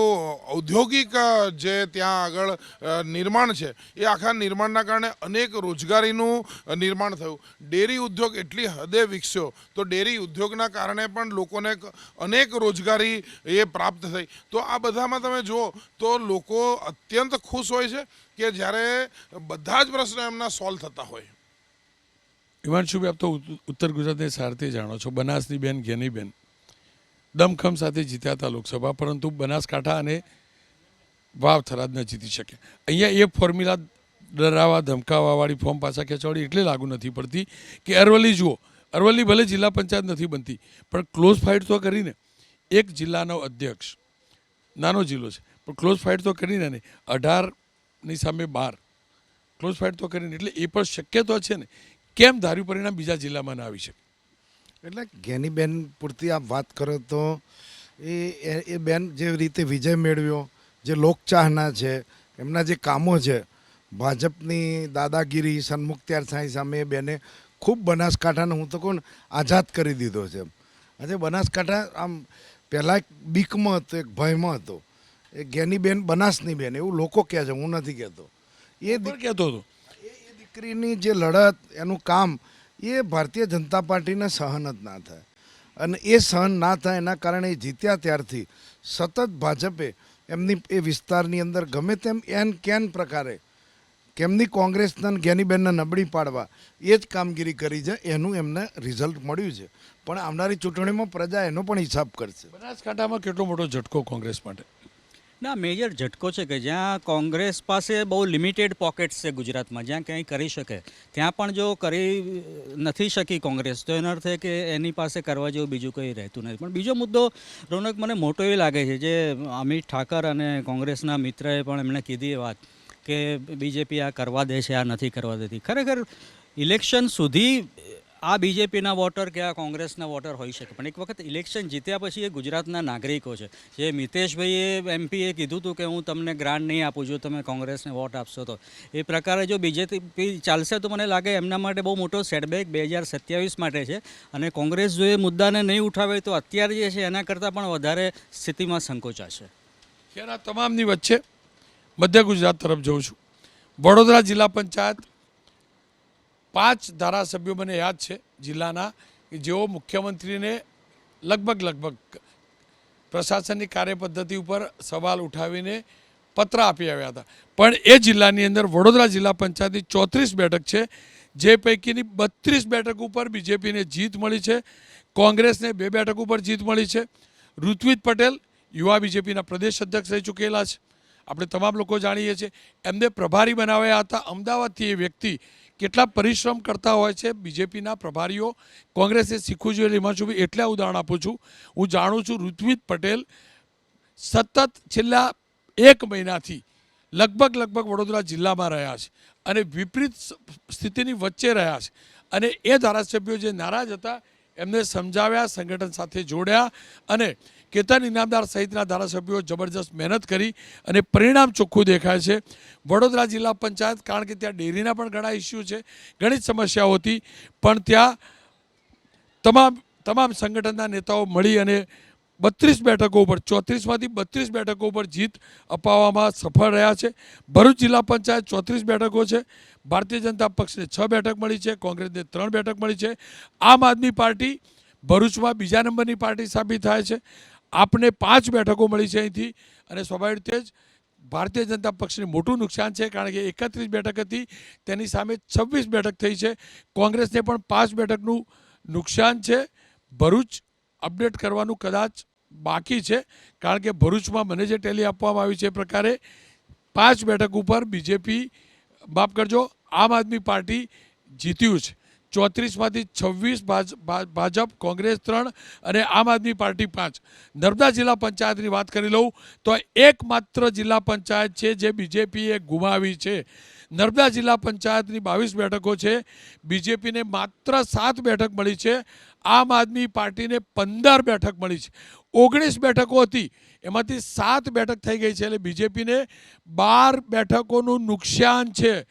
ઔદ્યોગિક જે ત્યાં આગળ નિર્માણ છે, એ આખા નિર્માણના કારણે અનેક રોજગારીનું નિર્માણ થયું. ડેરી ઉદ્યોગ એટલી હદે વિકસ્યો, તો ડેરી ઉદ્યોગના કારણે પણ લોકોને અનેક રોજગારી એ પ્રાપ્ત થઈ. તો આ બધામાં તમે જુઓ તો લોકો અત્યંત ખુશ હોય છે કે જ્યારે બધા જ પ્રશ્નો એમના સોલ્વ થતા હોય. હિમાંશુભાઈ, આપ તો ઉત્તર ગુજરાતની સારથી જાણો છો. બનાસની બેન જ્ઞાનીબેન દમખમ સાથે જીત્યા હતા લોકસભા, પરંતુ બનાસકાંઠા અને વાવ, થરાદ ન જીતી શકે. અહીંયા એ ફોર્મ્યુલા ડરાવા ધમકાવાવાળી ફોર્મ પાછા ખેંચવાડી એટલે લાગુ નથી પડતી કે અરવલ્લી જુઓ, અરવલ્લી ભલે જિલ્લા પંચાયત નથી બનતી, પણ ક્લોઝ ફાઇટ તો કરીને એક જિલ્લાનો અધ્યક્ષ, નાનો જિલ્લો છે પણ ક્લોઝ ફાઇટ તો કરીને ને 18ની સામે 12 ક્લોઝ ફાઇટ તો કરીને, એટલે એ પણ શક્ય તો છે ને. કેમ ધાર્યું પરિણામ બીજા જિલ્લામાં ના આવી શકે? એટલે જ્ઞાનીબેન પૂરતી આપ વાત કરો તો એ બેન જે રીતે વિજય મેળવ્યો, જે લોકચાહના છે, એમના જે કામો છે, ભાજપની દાદાગીરી સન્મુખત્યાર સાંઈ સામે એ બેને ખૂબ બનાસકાંઠાને હું તો કહું ને આઝાદ કરી દીધો છે. આજે બનાસકાંઠા આમ પહેલાં એક બીકમાં હતો, એક ભયમાં હતો. એ જ્ઞાનીબેન બનાસની બેન એવું લોકો કહે છે, હું નથી કહેતો. એ પણ કહેતો હતો એ દીકરીની જે લડત, એનું કામ, એ ભારતીય જનતા પાર્ટીને સહન જ ના થાય. અને એ સહન ના થાય એના કારણે એ જીત્યા ત્યારથી સતત ભાજપે એમની એ વિસ્તારની અંદર ગમે તેમ કેન પ્રકારે કેમની કોંગ્રેસના જ્ઞાનીબેનને નબળી પાડવા એ જ કામગીરી કરી છે. એનું એમને રિઝલ્ટ મળ્યું છે. પણ આવનારી ચૂંટણીમાં પ્રજા એનો પણ હિસાબ કરશે. બનાસકાંઠામાં કેટલો મોટો ઝટકો કોંગ્રેસ માટે? ના, મેજર ઝટકો છે કે જ્યાં કોંગ્રેસ પાસે બહુ લિમિટેડ પોકેટ્સ છે ગુજરાતમાં, જ્યાં કંઈ કરી શકે ત્યાં પણ જો કરી નથી શકી કોંગ્રેસ, તો એનો અર્થ છે કે એની પાસે કરવા જેવું બીજું કંઈ રહેતું નથી. પણ બીજો મુદ્દો રોનક મને મોટો એ લાગે છે, જે અમિત ઠાકર અને કોંગ્રેસના મિત્રએ પણ એમણે કીધી એ વાત કે બીજેપી આ કરવા દે છે, આ નથી કરવા દેતી. ખરેખર ઇલેક્શન સુધી આ બીજેપીના વોટર કે આ કોંગ્રેસના વોટર હોઈ શકે, પણ એક વખત ઇલેક્શન જીત્યા પછી એ ગુજરાતના નાગરિકો છે. જે મિતેશભાઈએ એમપીએ કીધું હતું કે હું તમને ગ્રાન્ટ નહીં આપું જો તમે કોંગ્રેસને વોટ આપશો તો, એ પ્રકારે જો બીજેપી ચાલશે તો મને લાગે એમના માટે બહુ મોટો સેટબેક 2027 માટે છે. અને કોંગ્રેસ જો એ મુદ્દાને નહીં ઉઠાવે તો અત્યારે જે છે એના કરતાં પણ વધારે સ્થિતિમાં સંકોચાશે. ખેર, આ તમામની વચ્ચે મધ્ય ગુજરાત તરફ જઉં છું. વડોદરા જિલ્લા પંચાયત 5 ધારાસભ્યો મને યાદ છે જિલ્લાના, કે જેઓ મુખ્યમંત્રીને લગભગ પ્રશાસનની કાર્યપદ્ધતિ ઉપર સવાલ ઉઠાવીને પત્ર આપી આવ્યા હતા. પણ એ જિલ્લાની અંદર વડોદરા જિલ્લા પંચાયતની 34 બેઠક છે, જે પૈકીની 32 બેઠક ઉપર બીજેપીને જીત મળી છે, કોંગ્રેસને 2 બેઠક ઉપર જીત મળી છે. ઋત્વિજ પટેલ યુવા બીજેપીના પ્રદેશ અધ્યક્ષ રહી ચૂકેલા છે, આપણે તમામ લોકો જાણીએ છીએ. એમને પ્રભારી બનાવ્યા હતા. અમદાવાદથી એ વ્યક્તિ કેટલા પરિશ્રમ કરતા હોય છે બીજેપીના પ્રભારીઓ, કોંગ્રેસે શીખવું જોઈએ. હિમાંશુભાઈ, એટલે ઉદાહરણ આપું છું, હું જાણું છું ઋત્વિજ પટેલ સતત છેલ્લા 1 મહિનાથી લગભગ વડોદરા જિલ્લામાં રહ્યા છે અને વિપરીત સ્થિતિની વચ્ચે રહ્યા છે. અને એ ધારાસભ્યો જે નારાજ હતા એમને સમજાવ્યા, સંગઠન સાથે જોડ્યા અને કેતન ઇનામદાર સહિતના ધારાસભ્યો જબરજસ્ત મહેનત કરી અને પરિણામ ચોખ્ખું દેખાય છે. વડોદરા જિલ્લા પંચાયત, કારણ કે ત્યાં ડેરીના પણ ઘણા ઇસ્યુ છે, ઘણી જ સમસ્યાઓ હતી, પણ ત્યાં તમામ સંગઠનના નેતાઓ મળી અને 32 બેઠકો ઉપર 34માંથી 32 બેઠકો ઉપર જીત અપાવવામાં સફળ રહ્યા છે. ભરૂચ જિલ્લા પંચાયત 34 બેઠકો છે. ભારતીય જનતા પક્ષને 6 બેઠક મળી છે, કોંગ્રેસને 3 બેઠક મળી છે. આમ આદમી પાર્ટી ભરૂચમાં 2જા નંબરની પાર્ટી સાબિત થાય છે. આપને 5 બેઠકો મળી છે અહીંથી, અને સ્વાભાવિક રીતે જ ભારતીય જનતા પક્ષને મોટું નુકસાન છે, કારણ કે 31 બેઠક હતી તેની સામે 26 બેઠક થઈ છે. કોંગ્રેસને પણ 5 બેઠકનું નુકસાન છે. ભરૂચ અપડેટ કરવાનું કદાચ બાકી છે, કારણ કે ભરૂચમાં મને જે ટેલી આપવામાં આવી છે એ પ્રકારે 5 બેઠક ઉપર બીજેપી, માફ કરજો, આમ આદમી પાર્ટી જીત્યું છે. 34માંથી 26 ભાજપ, કોંગ્રેસ 3 અને આમ આદમી પાર્ટી 5. નર્મદા જિલ્લા પંચાયતની વાત કરી લઉં તો એકમાત્ર જિલ્લા પંચાયત છે જે બીજેપીએ ગુમાવી છે. નર્મદા જિલ્લા પંચાયતની 22 બેઠકો છે, બીજેપીને માત્ર 7 બેઠક મળી છે. આમ આદમી પાર્ટીને 15 બેઠક મળી છે. 19 બેઠકો હતી, એમાંથી 7 બેઠક થઈ ગઈ છે, એટલે બીજેપીને 12 બેઠકોનું નુકસાન છે.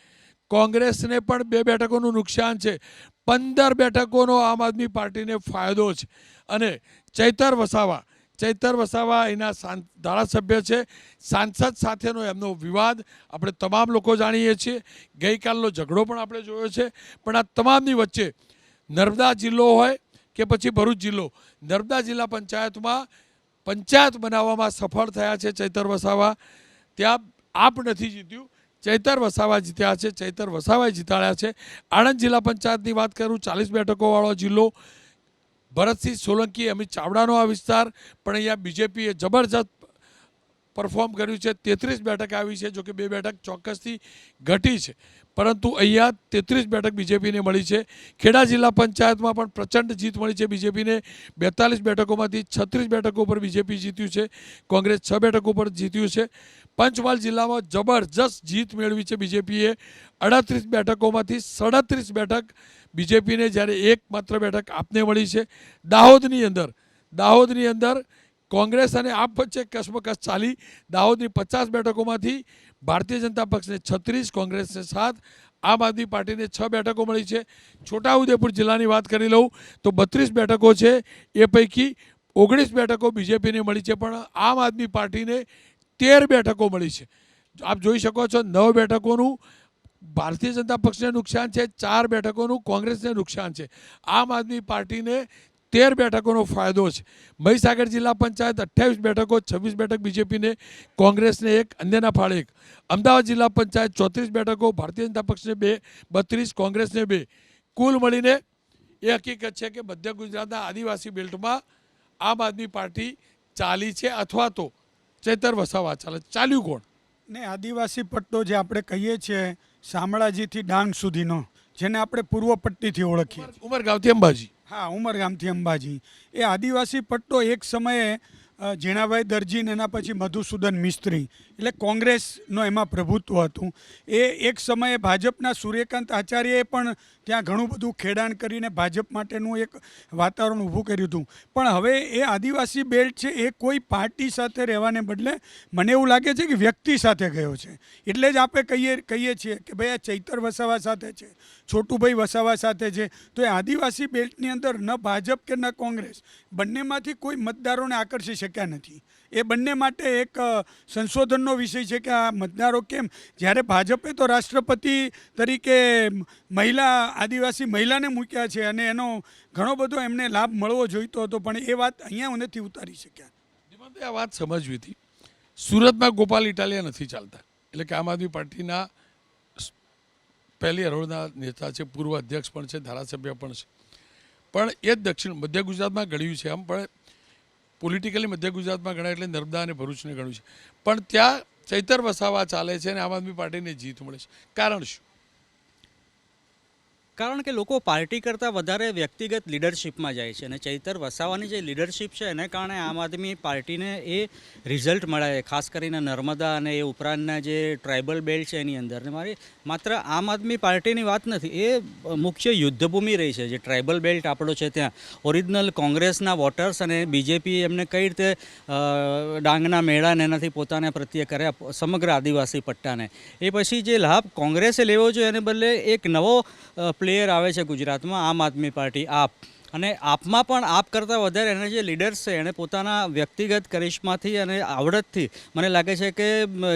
કોંગ્રેસને પણ 2 બેઠકોનું નુકસાન છે. 15 બેઠકોનો આમ આદમી પાર્ટીને ફાયદો છે. અને ચૈતર વસાવા એના ધારાસભ્ય છે. સાંસદ સાથેનો એમનો વિવાદ આપણે તમામ લોકો જાણીએ છીએ. ગઈકાલનો ઝઘડો પણ આપણે જોયો છે. પણ આ તમામની વચ્ચે નર્મદા જિલ્લો હોય કે પછી ભરૂચ જિલ્લો, નર્મદા જિલ્લા પંચાયતમાં પંચાયત બનાવવામાં સફળ થયા છે ચૈતર વસાવા. ત્યાં આપ નથી જીત્યું, ચૈતર વસાવા જીત્યા છે, ચૈતર વસાવાએ જીતાડ્યા છે. આણંદ જિલ્લા પંચાયતની વાત કરું, 40 બેઠકોવાળો જિલ્લો, ભરતસિંહ સોલંકી, અમિત ચાવડાનો આ વિસ્તાર, પણ અહીંયા બીજેપીએ જબરજસ્ત પરફોર્મ કર્યું છે. 33 બેઠક આવી છે, જોકે 2 બેઠક ચોક્કસથી ઘટી છે, પરંતુ અહીંયા 33 બેઠક બીજેપીને મળી છે. ખેડા જિલ્લા પંચાયતમાં પણ પ્રચંડ જીત મળી છે બીજેપીને. 42 બેઠકોમાંથી 36 બેઠકો પર બીજેપી જીત્યું છે, કોંગ્રેસ 6 બેઠકો પર જીત્યું છે. પંચમહાલ જિલ્લામાં જબરજસ્ત જીત મેળવી છે બીજેપીએ. 38 બેઠકોમાંથી 37 બેઠક બીજેપીને, જ્યારે એકમાત્ર બેઠક આપને મળી છે. દાહોદની અંદર કોંગ્રેસ અને આપ વચ્ચે કસમકસ ચાલી દાહોદની 50 બેઠકોમાંથી ભારતીય જનતા પક્ષને 36, કોંગ્રેસને 7, આમ આદમી પાર્ટીને 6 બેઠકો મળી છે. છોટાઉદેપુર જિલ્લાની વાત કરી લઉં તો 32 બેઠકો છે, એ પૈકી 19 બેઠકો બીજેપીને મળી છે, પણ આમ આદમી પાર્ટીને 13 બેઠકો મળી છે. આપ જોઈ શકો છો 9 બેઠકોનું ભારતીય જનતા પક્ષને નુકસાન છે, 4 બેઠકોનું કોંગ્રેસને નુકસાન છે. આમ આદમી પાર્ટીને 13 બેઠકોનો ફાયદો છે. મહીસાગર જિલ્લા પંચાયત 28 બેઠકો, 26 બેઠક બીજેપીને, કોંગ્રેસને 1, અન્યના ફાળે 1. અમદાવાદ જિલ્લા પંચાયત 34 બેઠકો, ભારતીય જનતા પક્ષને 2, 32, કોંગ્રેસને 2. કુલ મળીને એ હકીકત છે કે મધ્ય ગુજરાતના આદિવાસી બેલ્ટમાં આમ આદમી પાર્ટી ચાલી છે, અથવા તો ચૈતર વસાવા ચાલ્યું કોણ? ને આદિવાસી પટ્ટો જે આપણે કહીએ છીએ શામળાજીથી ડાંગ સુધીનો, જેને આપણે પૂર્વ પટ્ટીથી ઓળખીએ, ઉમરગામથી અંબાજી. હા, ઉમરગામથી અંબાજી, એ આદિવાસી પટ્ટો એક સમયે ઝીણાભાઈ દરજી ને એના પછી મધુસૂદન મિસ્ત્રી, એટલે કોંગ્રેસનો એમાં પ્રભુત્વ હતું. એ એક સમયે ભાજપના સૂર્યકાંત આચાર્યએ પણ ત્યાં ઘણું બધું ખેડાણ કરીને ભાજપ માટેનું એક વાતાવરણ ઊભું કર્યું હતું. પણ હવે એ આદિવાસી બેલ્ટ છે એ કોઈ પાર્ટી સાથે રહેવાને બદલે મને એવું લાગે છે કે વ્યક્તિ સાથે ગયો છે. એટલે જ આપણે કહીએ છીએ કે ભાઈ આ ચૈતર વસાવા સાથે છે, છોટુભાઈ વસાવા સાથે છે. તો એ આદિવાસી બેલ્ટની અંદર ન ભાજપ કે ન કોંગ્રેસ, બંનેમાંથી કોઈ મતદારોને આકર્ષી શક્યા નથી. એ બંને માટે એક સંશોધનનો વિષય છે કે આ મતદારો કેમ, જ્યારે ભાજપે તો રાષ્ટ્રપતિ તરીકે આદિવાસી મહિલાને મૂક્યા છે અને એનો ઘણો બધો એમને લાભ મળવો જોઈતો હતો, પણ એ વાત અહીંયા નથી ઉતારી શક્યા. ધીમાભાઈ, આ વાત સમજવી હતી. સુરતમાં ગોપાલ ઇટાલિયા નથી ચાલતા, એટલે કે આમ આદમી પાર્ટીના પહેલી હરોળના નેતા છે, પૂર્વ અધ્યક્ષ પણ છે, ધારાસભ્ય પણ છે. પણ એ જ મધ્ય ગુજરાતમાં ગણ્યું છે, આમ પણ પોલિટિકલી મધ્ય ગુજરાતમાં ગણાય એટલે નર્મદા અને ભરૂચને ગણ્યું છે. પણ ત્યાં ચૈતર વસાવા ચાલે છે અને આમ આદમી પાર્ટીને જીત મળે છે. કારણ શું? કારણ કે લોકો પાર્ટી કરતાં વધારે વ્યક્તિગત લીડરશિપમાં જાય છે, અને ચૈતર વસાવાની જે લીડરશિપ છે એને કારણે આમ આદમી પાર્ટીને એ રિઝલ્ટ મળે છે. ખાસ કરીને નર્મદા અને એ ઉપરાંતના જે ટ્રાઇબલ બેલ્ટ છે એની અંદર. ને માત્ર આમ આદમી પાર્ટીની વાત નથી, એ મુખ્ય યુદ્ધભૂમિ રહી છે. જે ટ્રાઇબલ બેલ્ટ આપણો છે ત્યાં ઓરિજિનલ કોંગ્રેસના વોટર્સ અને બીજેપી એમને કઈ રીતે ડાંગના મેળાને એનાથી પોતાના પ્રત્યે કર્યા સમગ્ર આદિવાસી પટ્ટાને, એ પછી જે લાભ કોંગ્રેસે લેવો જોઈએ એને બદલે એક નવો પ્લેયર આવે છે ગુજરાતમાં, આમ આદમી પાર્ટી આપ. અને આપમાં પણ આપ કરતાં વધારે એના જે લીડર્સ છે એને પોતાના વ્યક્તિગત કરિશ્માથી અને આવડતથી મને લાગે છે કે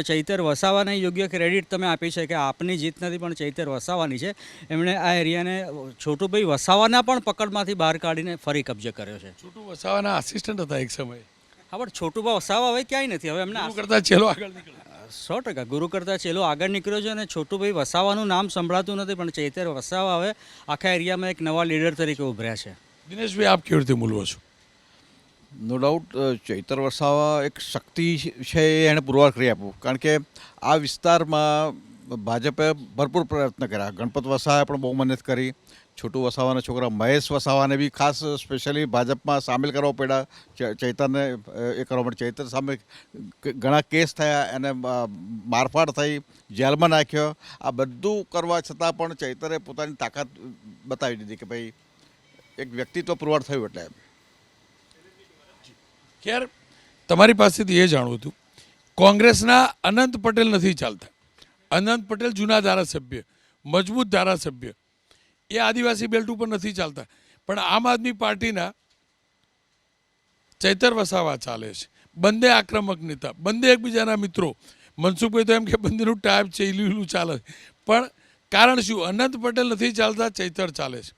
ચૈતર વસાવાને યોગ્ય ક્રેડિટ તમે આપી છે કે આપની જીત નથી પણ ચૈતર વસાવાની છે. એમણે આ એરિયાને છોટુભાઈ વસાવાના પણ પકડમાંથી બહાર કાઢીને ફરી કબજે કર્યો છે. છોટુ વસાવાના આસિસ્ટન્ટ હતા એક સમયે. હા, પણ છોટુભાઈ વસાવા હવે ક્યાંય નથી. હવે એમને કરતા ચેલો આગળ નીકળ્યો. 100% ગુરુ કરતાં ચેલો આગળ નીકળ્યો છે, અને છોટુભાઈ વસાવાનું નામ સંભળાતું નથી, પણ ચૈતર વસાવા હવે આખા એરિયામાં એક નવા લીડર તરીકે ઉભર્યા છે. દિનેશભાઈ, આપ કેવી રીતે મૂલવો છો? નો ડાઉટ ચૈતર વસાવા એક શક્તિ છે એ એણે પુરવાર કરી આપ્યું. કારણ કે આ વિસ્તારમાં ભાજપે ભરપૂર પ્રયત્ન કર્યા. ગણપત વસાવાએ પણ બહુ મહેનત કરી. છોટુ વસાવાના છોકરા મહેશ વસાવાને બી ખાસ સ્પેશિયલી ભાજપમાં સામેલ કરવા પડ્યા ચૈતરને એ કરવા માટે. ચૈતર સામે ઘણા કેસ થયા, એને મારફાડ થઈ, જેલમાં નાખ્યો. આ બધું કરવા છતાં પણ ચૈતરે પોતાની તાકાત બતાવી દીધી કે ભાઈ એક વ્યક્તિત્વ પુરવાર થયું. એટલે ખેર, તમારી પાસેથી એ જાણવું હતું, કોંગ્રેસના અનંત પટેલ નથી ચાલતા. અનંત પટેલ જૂના ધારાસભ્ય, મજબૂત ધારાસભ્ય, એ આદિવાસી બેલ્ટ ઉપર નથી ચાલતા. પણ આમ આદમી પાર્ટીના ચૈતર વસાવા ચાલે છે. બંને આક્રમક નેતા, બંને એકબીજાના મિત્રો. મનસુખભાઈ તો એમ કે બંનેનું ટાઈપ છે, લીલું ચાલે. પણ કારણ શું? અનંત પટેલ નથી ચાલતા, ચૈતર ચાલે છે.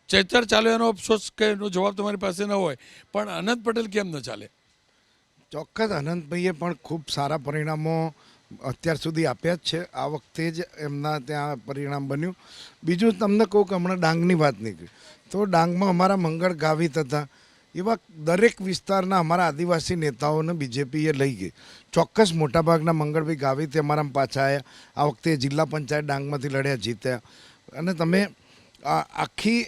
ચૈતર ચાલે એનો અફસોસ કે એનો જવાબ તમારી પાસે ન હોય, પણ અનંત પટેલ કેમ ન ચાલે? ચોક્કસ અનંતભાઈએ પણ ખૂબ સારા પરિણામો અત્યાર સુધી આપ્યા જ છે. આ વખતે જ એમના ત્યાં પરિણામ બન્યું. બીજું તમને કહું કે હમણાં ડાંગની વાત નીકળી, તો ડાંગમાં અમારા મંગળ ગાવિત હતા. એવા દરેક વિસ્તારના અમારા આદિવાસી નેતાઓને બીજેપીએ લઈ ગઈ. ચોક્કસ મોટાભાગના મંગળભાઈ ગાવિત અમારા પાછા આવ્યા. આ વખતે જિલ્લા પંચાયત ડાંગમાંથી લડ્યા, જીત્યા. અને તમે આખી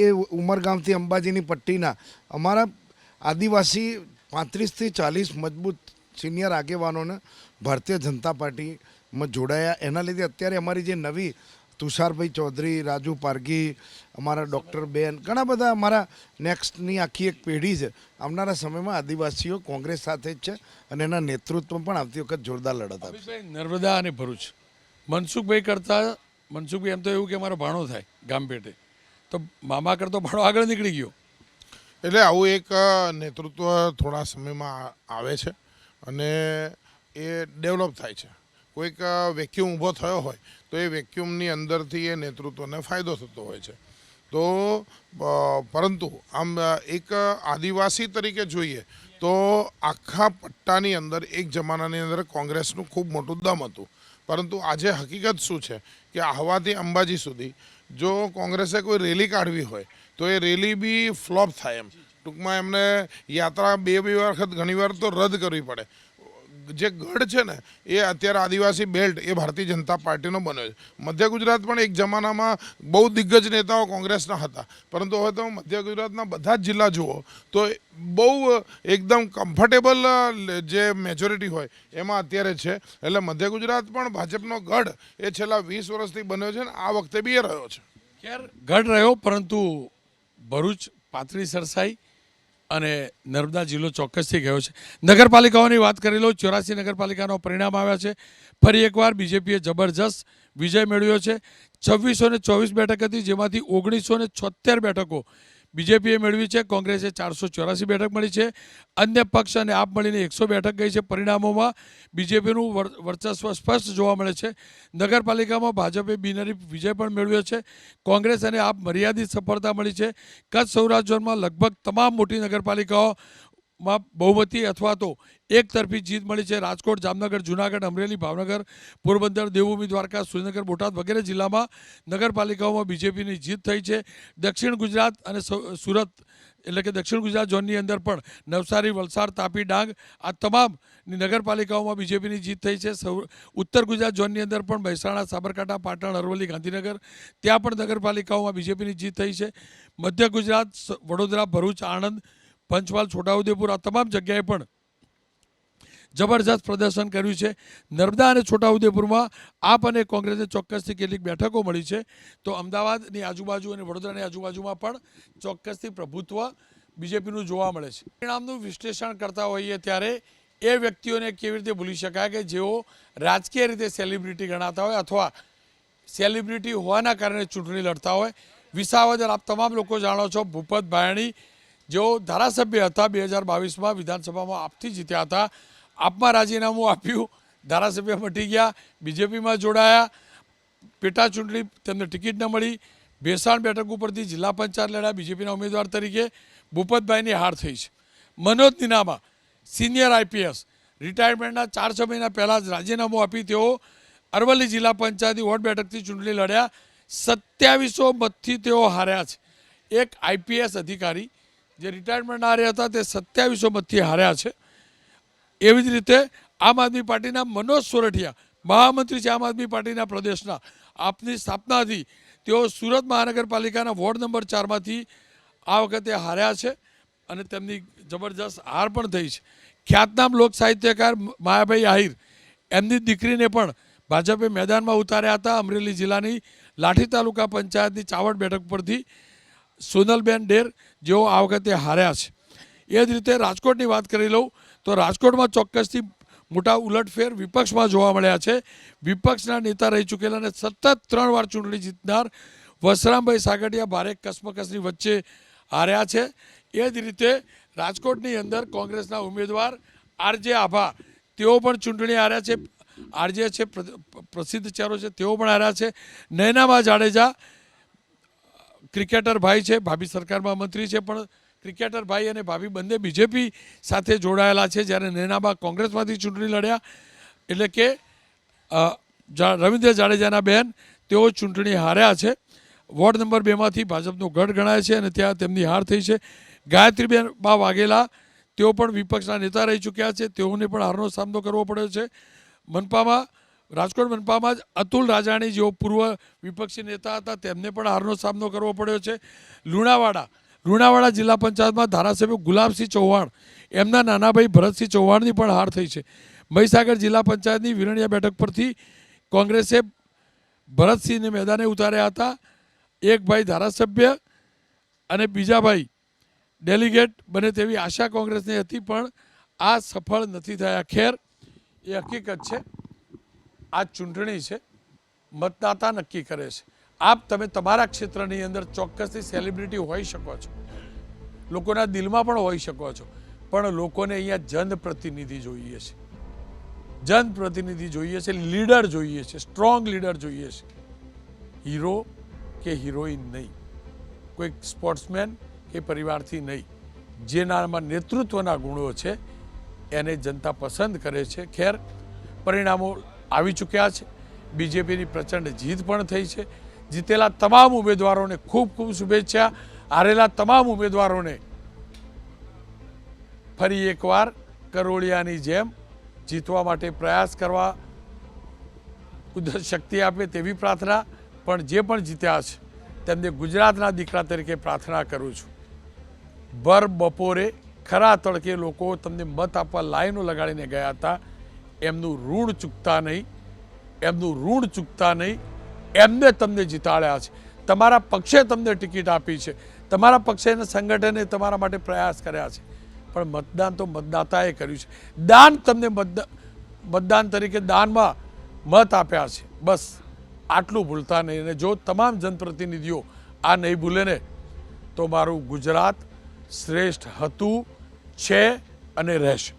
એ ઉમરગામથી અંબાજીની પટ્ટીના અમારા આદિવાસી 35થી 40 મજબૂત સિનિયર આગેવાનોને ભારતીય જનતા પાર્ટીમાં જોડાયા. એના લીધે અત્યારે અમારી જે નવી તુષારભાઈ ચૌધરી, રાજુ પારગી, અમારા ડૉક્ટર બેન, ઘણા બધા અમારા નેક્સ્ટની આખી એક પેઢી છે. આવનારા સમયમાં આદિવાસીઓ કોંગ્રેસ સાથે જ છે અને એના નેતૃત્વમાં પણ આવતી વખત જોરદાર લડત આપશે. અમિતભાઈ, નર્મદા અને ભરૂચ મનસુખભાઈ કરતા, મનસુખભાઈ એમ તો એવું કે અમારો ભાણો થાય ગામ પેટે, તો મામા કરતો ભાણો આગળ નીકળી ગયો. એટલે આવું એક નેતૃત્વ થોડા સમયમાં આવે છે અને એ ડેવલપ થાય છે. કોઈક વેક્યુમ ઊભો થયો હોય તો એ વેક્યુમની અંદરથી એ નેતૃત્વને ફાયદો થતો હોય છે. તો પરંતુ આમ એક આદિવાસી તરીકે જોઈએ તો આખા પટ્ટાની અંદર એક જમાનાની અંદર કોંગ્રેસનું ખૂબ મોટું દમ હતું. પરંતુ આજે હકીકત શું છે કે આહવાથી અંબાજી સુધી જો કોંગ્રેસે કોઈ રેલી કાઢવી હોય તો એ રેલી બી ફ્લોપ થાય. એમ ટૂંકમાં એમને યાત્રા બે વખત ઘણીવાર તો રદ કરવી પડે. જે ગઢ છે ને એ અત્યારે આદિવાસી બેલ્ટ એ ભારતીય જનતા પાર્ટીનો બન્યો છે. મધ્ય ગુજરાત પણ એક જમાનામાં બહુ દિગ્ગજ નેતાઓ કોંગ્રેસના હતા, પરંતુ હવે તો મધ્ય ગુજરાતના બધા જ જિલ્લા જુઓ તો બહુ એકદમ કમ્ફર્ટેબલ જે મેજોરિટી હોય એમાં અત્યારે છે. એટલે મધ્ય ગુજરાત પણ ભાજપનો ગઢ એ છેલ્લા 20 વર્ષથી બન્યો છે ને આ વખતે બી એ રહ્યો છે. ખેર ગઢ રહ્યો, પરંતુ ભરૂચ પાતળી સરસાઈ અને નર્મદા જિલ્લો ચોક્કસથી ગયો છે. નગરપાલિકાઓની વાત કરી લો. 84 નગરપાલિકાનો પરિણામ આવ્યા છે. ફરી એકવાર બીજેપીએ જબરજસ્ત વિજય મેળવ્યો છે. 2624 બેઠક હતી, જેમાંથી 1976 બેઠકો બીજેપીએ મેળવી છે. કોંગ્રેસે 484 બેઠક મળી છે. અન્ય પક્ષ અને આપ મળીને 100 બેઠક ગઈ છે. પરિણામોમાં બીજેપીનું વર્ચસ્વ સ્પષ્ટ જોવા મળે છે. નગરપાલિકામાં ભાજપે બિનહરીફ વિજય પણ મેળવ્યો છે. કોંગ્રેસ અને આપ મર્યાદિત સફળતા મળી છે. કચ્છ સૌરાષ્ટ્ર ઝોનમાં લગભગ તમામ મોટી નગરપાલિકાઓમાં બહુમતી અથવા તો એક તરફી જીત મળી છે. રાજકોટ, જામનગર, જૂનાગઢ, અમરેલી, ભાવનગર, પોરબંદર, દેવભૂમિ, દ્વારકા, સુરેન્દ્રનગર, બોટાદ વગેરે જિલ્લામાં નગરપાલિકાઓમાં બીજેપીની જીત થઈ છે. દક્ષિણ ગુજરાત અને સુરત એટલે કે દક્ષિણ ગુજરાત ઝોનની અંદર પણ નવસારી, વલસાડ, તાપી, ડાંગ આ તમામની નગરપાલિકાઓમાં બીજેપીની જીત થઈ છે. ઉત્તર ગુજરાત ઝોનની અંદર પણ મહેસાણા, સાબરકાંઠા, પાટણ, અરવલ્લી, ગાંધીનગર ત્યાં પણ નગરપાલિકાઓમાં બીજેપીની જીત થઈ છે. મધ્ય ગુજરાત, વડોદરા, ભરૂચ, આણંદ, પંચમહાલ, છોટાઉદેપુર આ તમામ જગ્યાએ પણ જબરજસ્ત પ્રદર્શન કર્યું છે. નર્મદા અને છોટાઉદેપુરમાં આપ અને કોંગ્રેસે ચોક્કસથી કેટલીક બેઠકો મળી છે. તો અમદાવાદની આજુબાજુ અને વડોદરાની આજુબાજુમાં પણ ચોક્કસથી પ્રભુત્વ બીજેપીનું જોવા મળે છે. પરિણામનું વિશ્લેષણ કરતા હોઈએ ત્યારે એ વ્યક્તિઓને કેવી રીતે ભૂલી શકાય કે જેઓ રાજકીય રીતે સેલિબ્રિટી ગણાતા હોય અથવા સેલિબ્રિટી હોવાના કારણે ચૂંટણી લડતા હોય. વિસાવદર આપ તમામ લોકો જાણો છો, ભૂપત ભાયાણી જેઓ ધારાસભ્ય હતા 2022માં વિધાનસભામાં આપથી જીત્યા હતા. આપમાં રાજીનામું આપ્યું, ધારાસભ્ય મટી ગયા, બીજેપીમાં જોડાયા. પેટા ચૂંટણી તેમને ટિકિટ ન મળી. ભેસાણ બેઠક ઉપરથી જિલ્લા પંચાયત લડ્યા બીજેપીના ઉમેદવાર તરીકે. ભૂપતભાઈની હાર થઈ છે. મનોજ નિનામા સિનિયર આઈપીએસ રિટાયરમેન્ટના 4-6 મહિના પહેલાં જ રાજીનામું આપી તેઓ અરવલ્લી જિલ્લા પંચાયતની વોર્ડ બેઠકથી ચૂંટણી લડ્યા. 2700 મતથી તેઓ હાર્યા છે. એક આઈપીએસ અધિકારી જે રિટાયરમેન્ટ હાર્યા હતા તે 2700 મતથી હાર્યા છે. એવી જ રીતે આમ આદમી પાર્ટીના મનોજ સોરઠિયા મહામંત્રી છે આમ આદમી પાર્ટીના પ્રદેશના. આપની સ્થાપનાથી તેઓ સુરત મહાનગરપાલિકાના વોર્ડ નંબર 4માંથી આ વખતે હાર્યા છે અને તેમની જબરજસ્ત હાર પણ થઈ છે. ખ્યાતનામ લોક સાહિત્યકાર માયાભાઈ આહિર એમની દીકરીને પણ ભાજપે મેદાનમાં ઉતાર્યા હતા. અમરેલી જિલ્લાની લાઠી તાલુકા પંચાયતની ચાવડ બેઠક પરથી સોનલબેન ડેર જેઓ આ વખતે હાર્યા છે. એ જ રીતે રાજકોટની વાત કરી લઉં તો રાજકોટમાં ચોક્કસથી મોટા ઉલટફેર વિપક્ષમાં જોવા મળ્યા છે. વિપક્ષના નેતા રહી ચૂકેલા અને સતત 3 વાર ચૂંટણી જીતનાર વસરામભાઈ સાગઠિયા ભારે કસમકસની વચ્ચે હાર્યા છે. એ જ રીતે રાજકોટની અંદર કોંગ્રેસના ઉમેદવાર આરજે આભા તેઓ પણ ચૂંટણી હાર્યા છે. આરજે છે પ્રસિદ્ધ ચહેરો છે, તેઓ પણ હાર્યા છે. નયનાબા જાડેજા ક્રિકેટર ભાઈ છે, ભાભી સરકારમાં મંત્રી છે, પણ ક્રિકેટર ભાઈ અને ભાભી બંને બીજેપી સાથે જોડાયેલા છે. જ્યારે નૈનાબા કોંગ્રેસમાંથી ચૂંટણી લડ્યા એટલે કે રવિન્દ્ર જાડેજાના બહેન તેઓ ચૂંટણી હાર્યા છે. વોર્ડ નંબર 2માંથી ભાજપનો ગઢ ગણાય છે અને ત્યાં તેમની હાર થઈ છે. ગાયત્રીબેન બા વાઘેલા તેઓ પણ વિપક્ષના નેતા રહી ચૂક્યા છે, તેઓને પણ હારનો સામનો કરવો પડ્યો છે. મનપામાં રાજકોટ મનપામાં જ અતુલ રાજાણી જેઓ પૂર્વ વિપક્ષી નેતા હતા તેમને પણ હારનો સામનો કરવો પડ્યો છે. લુણાવાડા જિલ્લા પંચાયતમાં ધારાસભ્ય ગુલાબસિંહ ચૌહાણ એમના નાના ભાઈ ભરતસિંહ ચૌહાણની પણ હાર થઈ છે. મહીસાગર જિલ્લા પંચાયતની વિરણિયા બેઠક પરથી કોંગ્રેસે ભરતસિંહને મેદાને ઉતાર્યા હતા. એક ભાઈ ધારાસભ્ય અને બીજા ભાઈ ડેલિગેટ બને તેવી આશા કોંગ્રેસની હતી, પણ આ સફળ નથી થયા. ખેર, એ હકીકત છે. આ ચૂંટણી છે, મતદાતા નક્કી કરે છે. તમે તમારા ક્ષેત્રની અંદર ચોક્કસથી સેલિબ્રિટી હોઈ શકો છો, લોકોના દિલમાં પણ હોઈ શકો છો, પણ લોકોને અહીંયા જનપ્રતિનિધિ જોઈએ છે. જનપ્રતિનિધિ જોઈએ છે, લીડર જોઈએ છે, સ્ટ્રોંગ લીડર જોઈએ છે. હીરો કે હિરોઈન નહીં, કોઈ સ્પોર્ટ્સમેન કે પરિવારથી નહીં. જેનામાં નેતૃત્વના ગુણો છે એને જનતા પસંદ કરે છે. ખેર, પરિણામો આવી ચૂક્યા છે. બીજેપીની પ્રચંડ જીત પણ થઈ છે. જીતેલા તમામ ઉમેદવારોને ખૂબ ખૂબ શુભેચ્છા. હારેલા તમામ ઉમેદવારોને ફરી એકવાર કરોળિયાની જેમ જીતવા માટે પ્રયાસ કરવા કુદરત શક્તિ આપે તેવી પ્રાર્થના. પણ જે પણ જીત્યા છે તેમને ગુજરાતના દીકરા તરીકે પ્રાર્થના કરું છું. ભર બપોરે ખરા તડકે લોકો તમને મત આપવા લાઈનો લગાડીને ગયા હતા. એમનું ઋણ ચૂકતા નહીં, એમનું ઋણ ચૂકતા નહીં. એમને તમને જીતાડ્યા છે. તમારા પક્ષે તમને ટિકિટ આપી છે. તમારા પક્ષેના સંગઠને તમારા માટે પ્રયાસ કર્યા છે. પણ મતદાન તો મતદાતાએ કર્યું છે. દાન તમને મતદાન તરીકે દાનમાં મત આપ્યા છે. બસ આટલું ભૂલતા નહીં. અને જો તમામ જનપ્રતિનિધિઓ આ નહીં ભૂલે ને તો મારું ગુજરાત શ્રેષ્ઠ હતું, છે અને રહેશે.